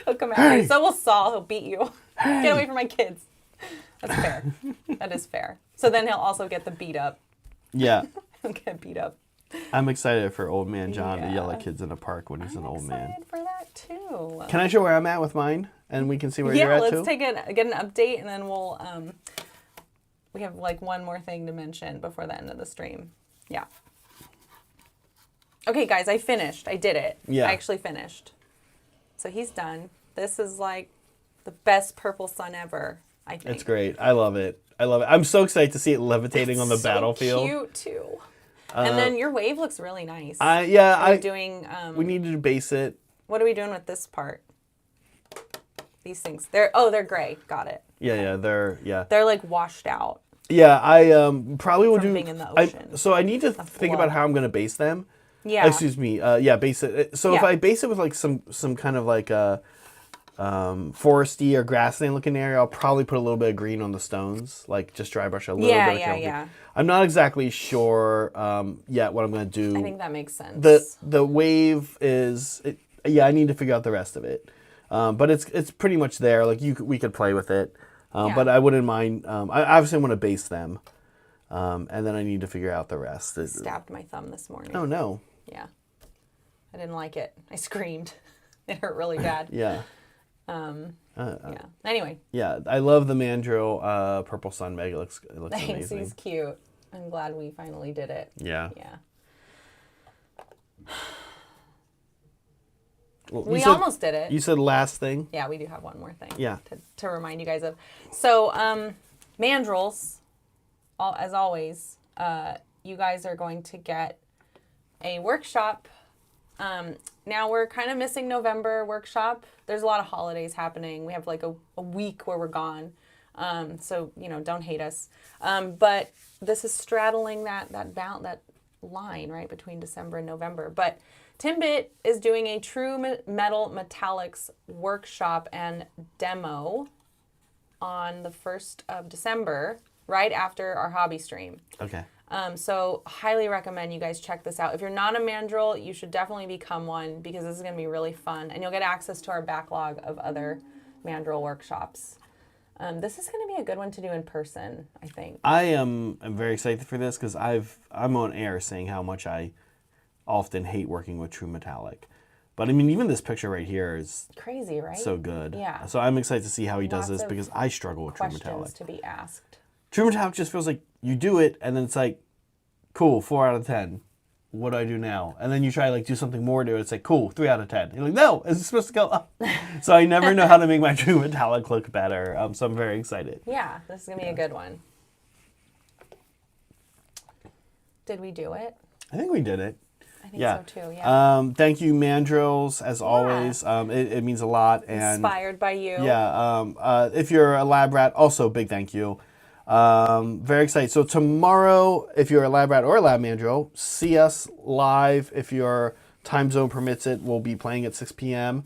He'll come after you. So will Saul. He'll beat you. Get away from my kids. That's fair. That is fair. So then he'll also get the beat up. Yeah. He'll get beat up. I'm excited for old man John to yell at kids in a park when he's an old man. I'm excited for that too. Can I show where I'm at with mine? And we can see where you're at too? Yeah, let's get an update, and then we'll, we have like one more thing to mention before the end of the stream. Yeah. Okay, guys, I finished. I did it. Yeah. I actually finished. So he's done. This is like the best purple sun ever, I think. It's great. I love it. I'm so excited to see it levitating on the battlefield. Cute too. And then your wave looks really nice. Doing. We needed to base it. What are we doing with this part? These things. They're gray. Got it. Yeah, They're like washed out. Yeah, I probably will do. Being in the ocean. So I need to think about how I'm going to base them. Yeah. Excuse me. Base it. So if I base it with like some kind of like a foresty or grassland looking area, I'll probably put a little bit of green on the stones, like just dry brush a little bit. Yeah. I'm not exactly sure yet what I'm going to do. I think that makes sense. The wave is. I need to figure out the rest of it. But it's pretty much there. Like we could play with it. But I wouldn't mind. I obviously want to base them, and then I need to figure out the rest. Stabbed my thumb this morning. Oh no! Yeah, I didn't like it. I screamed. It hurt really bad. Yeah. Yeah. Anyway. Yeah, I love the mandrill purple sun Meg. It looks Thanks, amazing. He's cute. I'm glad we finally did it. Yeah. Yeah. Well, we almost did it. You said last thing? Yeah, we do have one more thing. Yeah. To remind you guys of. So, mandrills, as always, you guys are going to get a workshop. Now we're kind of missing November workshop. There's a lot of holidays happening. We have like a week where we're gone. So, don't hate us. But this is straddling that line, right, between December and November. But Timbit is doing a True Metal Metallics workshop and demo on the 1st of December, right after our hobby stream. Okay. So highly recommend you guys check this out. If you're not a mandrill, you should definitely become one because this is going to be really fun. And you'll get access to our backlog of other mandrill workshops. This is going to be a good one to do in person, I think. I'm very excited for this because I'm on air saying how much I often hate working with true metallic. But I mean, even this picture right here is crazy, right? so good. Yeah. So I'm excited to see how he does Lots this of because I struggle with true metallic. Questions to be asked. True metallic just feels like you do it and then it's like, cool, 4 out of 10. What do I do now? And then you try like do something more to it. It's like, cool, 3 out of 10. You're like, no, is it supposed to go up? So I never know how to make my true metallic look better. So I'm very excited. Yeah, this is going to be a good one. Did we do it? I think we did it. I think so too, yeah. Thank you, Mandrills, as always. It means a lot. And inspired by you. Yeah. If you're a lab rat, also big thank you. Very excited. So tomorrow, if you're a lab rat or a lab mandrill, see us live. If your time zone permits it, we'll be playing at 6 p.m.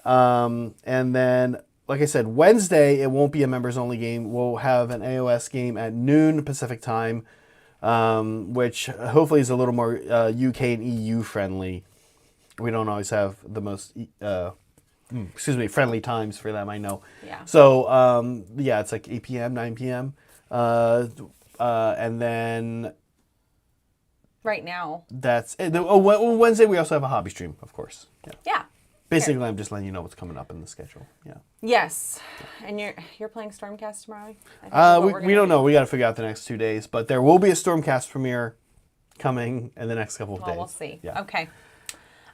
And then, like I said, Wednesday, it won't be a members only game. We'll have an AOS game at noon Pacific time, which hopefully is a little more UK and EU friendly. We don't always have the most friendly times for them, I know. Yeah. So it's like 8 p.m., 9 p.m. And then right now that's it. Wednesday we also have a hobby stream, of course. Yeah. Basically, I'm just letting you know what's coming up in the schedule. Yeah. Yes. And you're playing Stormcast tomorrow? We don't know. We got to figure out the next 2 days, but there will be a Stormcast premiere coming in the next couple of days. We'll see. Yeah. Okay.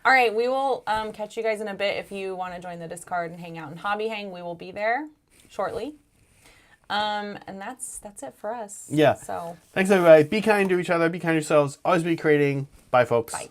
All right. We will catch you guys in a bit. If you want to join the Discord and hang out in Hobby Hang, we will be there shortly. And that's it for us. Yeah. So thanks everybody. Be kind to each other. Be kind to yourselves. Always be creating. Bye, folks. Bye.